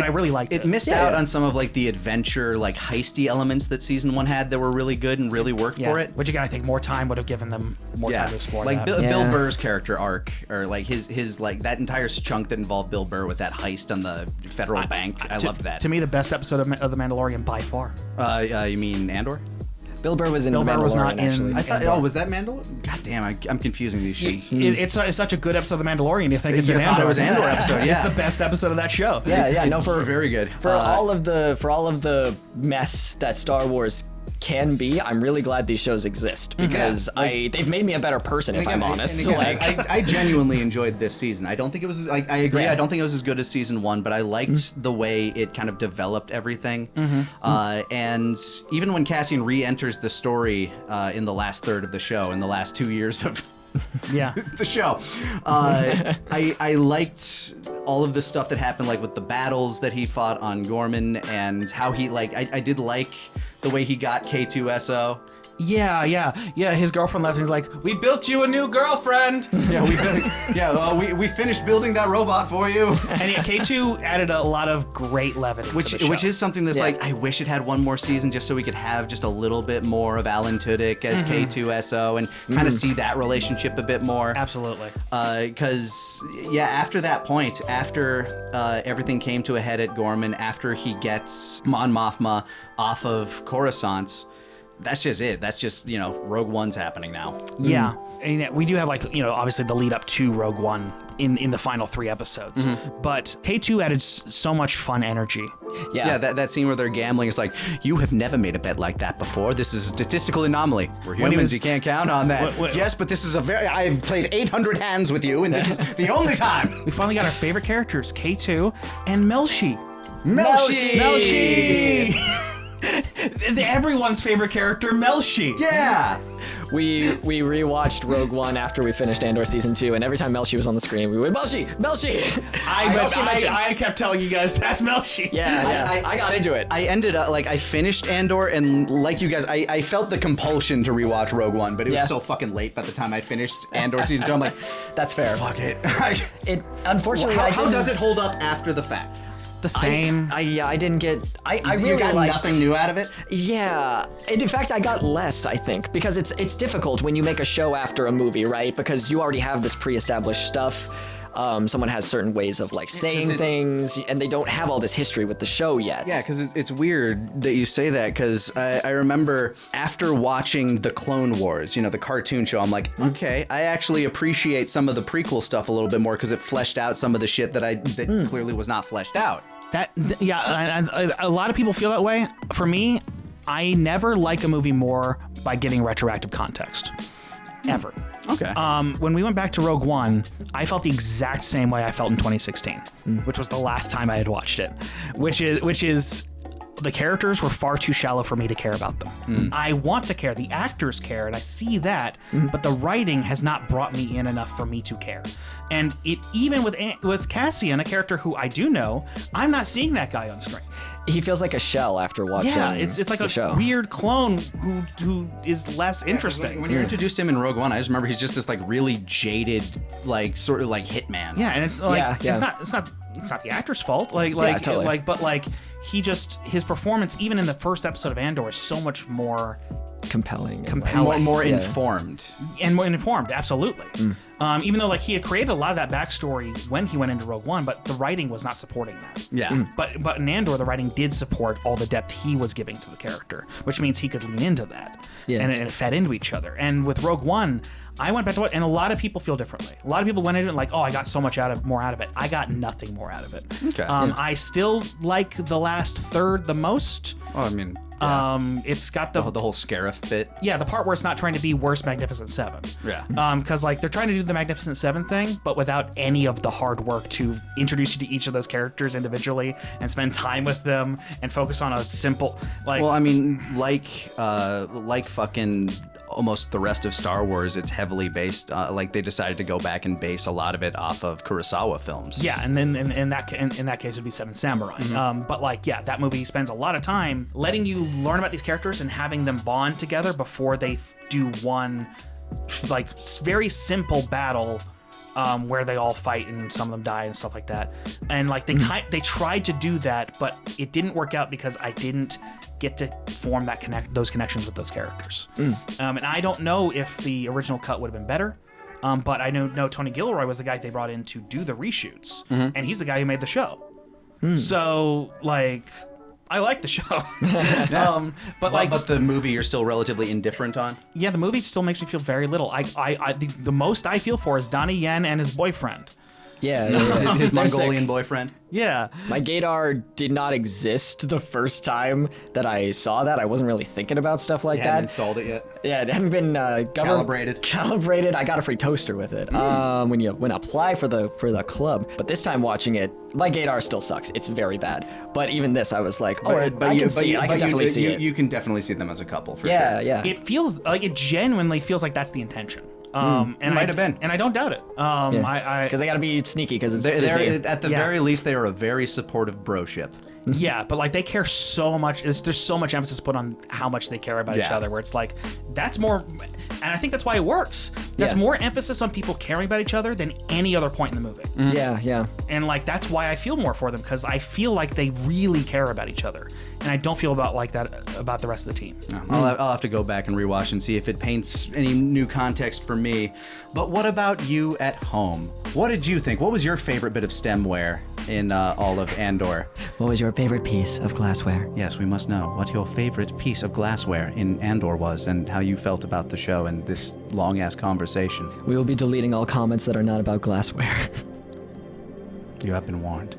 really liked it. It missed out on some of like the adventure, like heisty elements that season 1 had that were really good and really worked for it. Which again, I think more time would have given them more time to explore. Like that. Bill Burr's character arc, or like his like that entire chunk that involved Bill Burr with that heist on the federal bank. I loved that. To me, the best episode of The Mandalorian by far. You mean Andor? Bill Burr was in Bill The Burr was not Mandalorian, in- actually. I thought. Oh, was that Mandalorian? God damn, I'm confusing these sheets. It's such a good episode of The Mandalorian. You think it's You an thought Andor. it was Andor episode, yeah. It's the best episode of that show. Yeah, no, for Very good. For all of the mess that Star Wars can be, I'm really glad these shows exist because they've made me a better person, if I'm honest. I genuinely enjoyed this season. I don't think it was. I agree. Yeah. I don't think it was as good as season 1, but I liked the way it kind of developed everything. And even when Cassian re-enters the story in the last third of the show, in the last 2 years of Yeah. the show, I liked all of the stuff that happened, like with the battles that he fought on Gorman and how he I did like the way he got K2SO. Yeah. His girlfriend left and he's like, "We built you a new girlfriend." We finished building that robot for you. And yeah, K2 added a lot of great levity to the show. Which is something that's like, I wish it had one more season just so we could have just a little bit more of Alan Tudyk as K2SO and kind of see that relationship a bit more. Absolutely. Because, after that point, after everything came to a head at Gorman, after he gets Mon Mothma off of Coruscant, that's just it. That's just, Rogue One's happening now. Yeah. And we do have obviously the lead up to Rogue One in the final 3 episodes. But K2 added so much fun energy. Yeah, that scene where they're gambling is like, you have never made a bet like that before. This is a statistical anomaly. We're humans, you can't count on that. Yes, but this is I've played 800 hands with you, and this is the only time. We finally got our favorite characters, K2 and Melshi. Melshi! Everyone's favorite character, Melshi. Yeah! We rewatched Rogue One after we finished Andor season 2, and every time Melshi was on the screen, we would Melshi. I kept telling you guys that's Melshi. Yeah. I got into it. I ended up, I finished Andor, and like you guys, I felt the compulsion to rewatch Rogue One, but it was so fucking late by the time I finished Andor season 2. I'm like, that's fair. fuck it. Unfortunately, how does it hold up after the fact? The same. I didn't get. I really you got liked, nothing new out of it? Yeah, and in fact, I got less. I think because it's difficult when you make a show after a movie, right? Because you already have this pre-established stuff. Someone has certain ways of saying things, and they don't have all this history with the show yet. Yeah, because it's weird that you say that, because I remember after watching the Clone Wars, the cartoon show, I'm like, okay, I actually appreciate some of the prequel stuff a little bit more because it fleshed out some of the shit that clearly was not fleshed out. A lot of people feel that way. For me, I never like a movie more by getting retroactive context. Ever. Okay. When we went back to Rogue One, I felt the exact same way I felt in 2016, which was the last time I had watched it, which is the characters were far too shallow for me to care about them. I want to care. The actors care, and I see that, but the writing has not brought me in enough for me to care. And even with Cassian, a character who I do know, I'm not seeing that guy on screen. He feels like a shell after watching. Yeah, it's like a show. weird clone who is less interesting. When you introduced him in Rogue One, I just remember he's just this really jaded, sort of hitman. Yeah, and it's it's not the actor's fault. Totally. But his performance even in the first episode of Andor is so much more compelling. More informed. And more informed, absolutely. Even though like he had created a lot of that backstory when he went into Rogue One, but the writing was not supporting that. Yeah. But in Andor, the writing did support all the depth he was giving to the character, which means he could lean into that. Yeah. And it fed into each other. And with Rogue One, I went back to it, and a lot of people feel differently. A lot of people went into it like, oh, I got so much more out of it. I got nothing more out of it. Okay. I still like the last third the most. Oh, I mean, It's got the whole Scarif bit. Yeah, the part where it's not trying to be worse Magnificent Seven. Yeah. Because like they're trying to do the Magnificent Seven thing, but without any of the hard work to introduce you to each of those characters individually and spend time with them and focus on a simple like. Well, I mean, like fucking almost the rest of Star Wars, it's heavily based. Like they decided to go back and base a lot of it off of Kurosawa films. Yeah, and then in that case it'd be Seven Samurai. But like, yeah, that movie spends a lot of time letting you learn about these characters and having them bond together before they do one like very simple battle where they all fight and some of them die and stuff like that. And like they tried to do that, but it didn't work out because I didn't get to form those connections with those characters. And I don't know if the original cut would have been better. But I know Tony Gilroy was the guy they brought in to do the reshoots, and he's the guy who made the show. So like, I like the show. But the movie you're still relatively indifferent on. Yeah, the movie still makes me feel very little. The most I feel for is Donnie Yen and his boyfriend. Yeah. His Mongolian boyfriend. Yeah. My gaydar did not exist the first time that I saw that. I wasn't really thinking about stuff like You that. hadn't installed it yet. Yeah, it hadn't been Calibrated. I got a free toaster with it. When I apply for the club. But this time watching it, my gaydar still sucks. It's very bad. But even this, I was like, I can see it. I can definitely see it. You can definitely see them as a couple for sure. Yeah. It feels like it genuinely feels like that's the intention. And might have been, and I don't doubt it. Because they got to be sneaky because it's Disney. At the very least, they are a very supportive broship. Yeah, but like they care so much. There's so much emphasis put on how much they care about each other. Where it's like that's more, and I think that's why it works. That's more emphasis on people caring about each other than any other point in the movie. Yeah. And like that's why I feel more for them because I feel like they really care about each other, and I don't feel like that about the rest of the team. I'll have to go back and rewatch and see if it paints any new context for me. But what about you at home? What did you think? What was your favorite bit of STEMware in all of Andor? What was your favorite piece of glassware? Yes, we must know what your favorite piece of glassware in Andor was and how you felt about the show and this long-ass conversation. We will be deleting all comments that are not about glassware. You have been warned.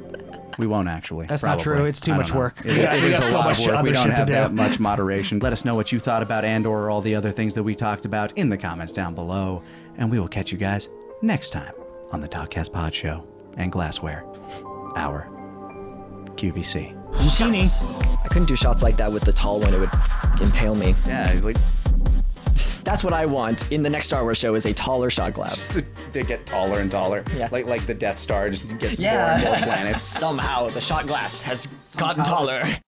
We won't actually. That's probably. not true. It's too much work. It is a so lot much of work. other We don't shit to have do. that much moderation. Let us know what you thought about Andor or all the other things that we talked about in the comments down below. And we will catch you guys next time on the Talkcast Podshow and Glassware, our QVC. I couldn't do shots like that with the tall one. It would impale me. Yeah, like That's what I want in the next Star Wars show is a taller shot glass. they get taller and taller. Yeah. Like the Death Star just gets more and more planets. Somehow the shot glass has gotten taller.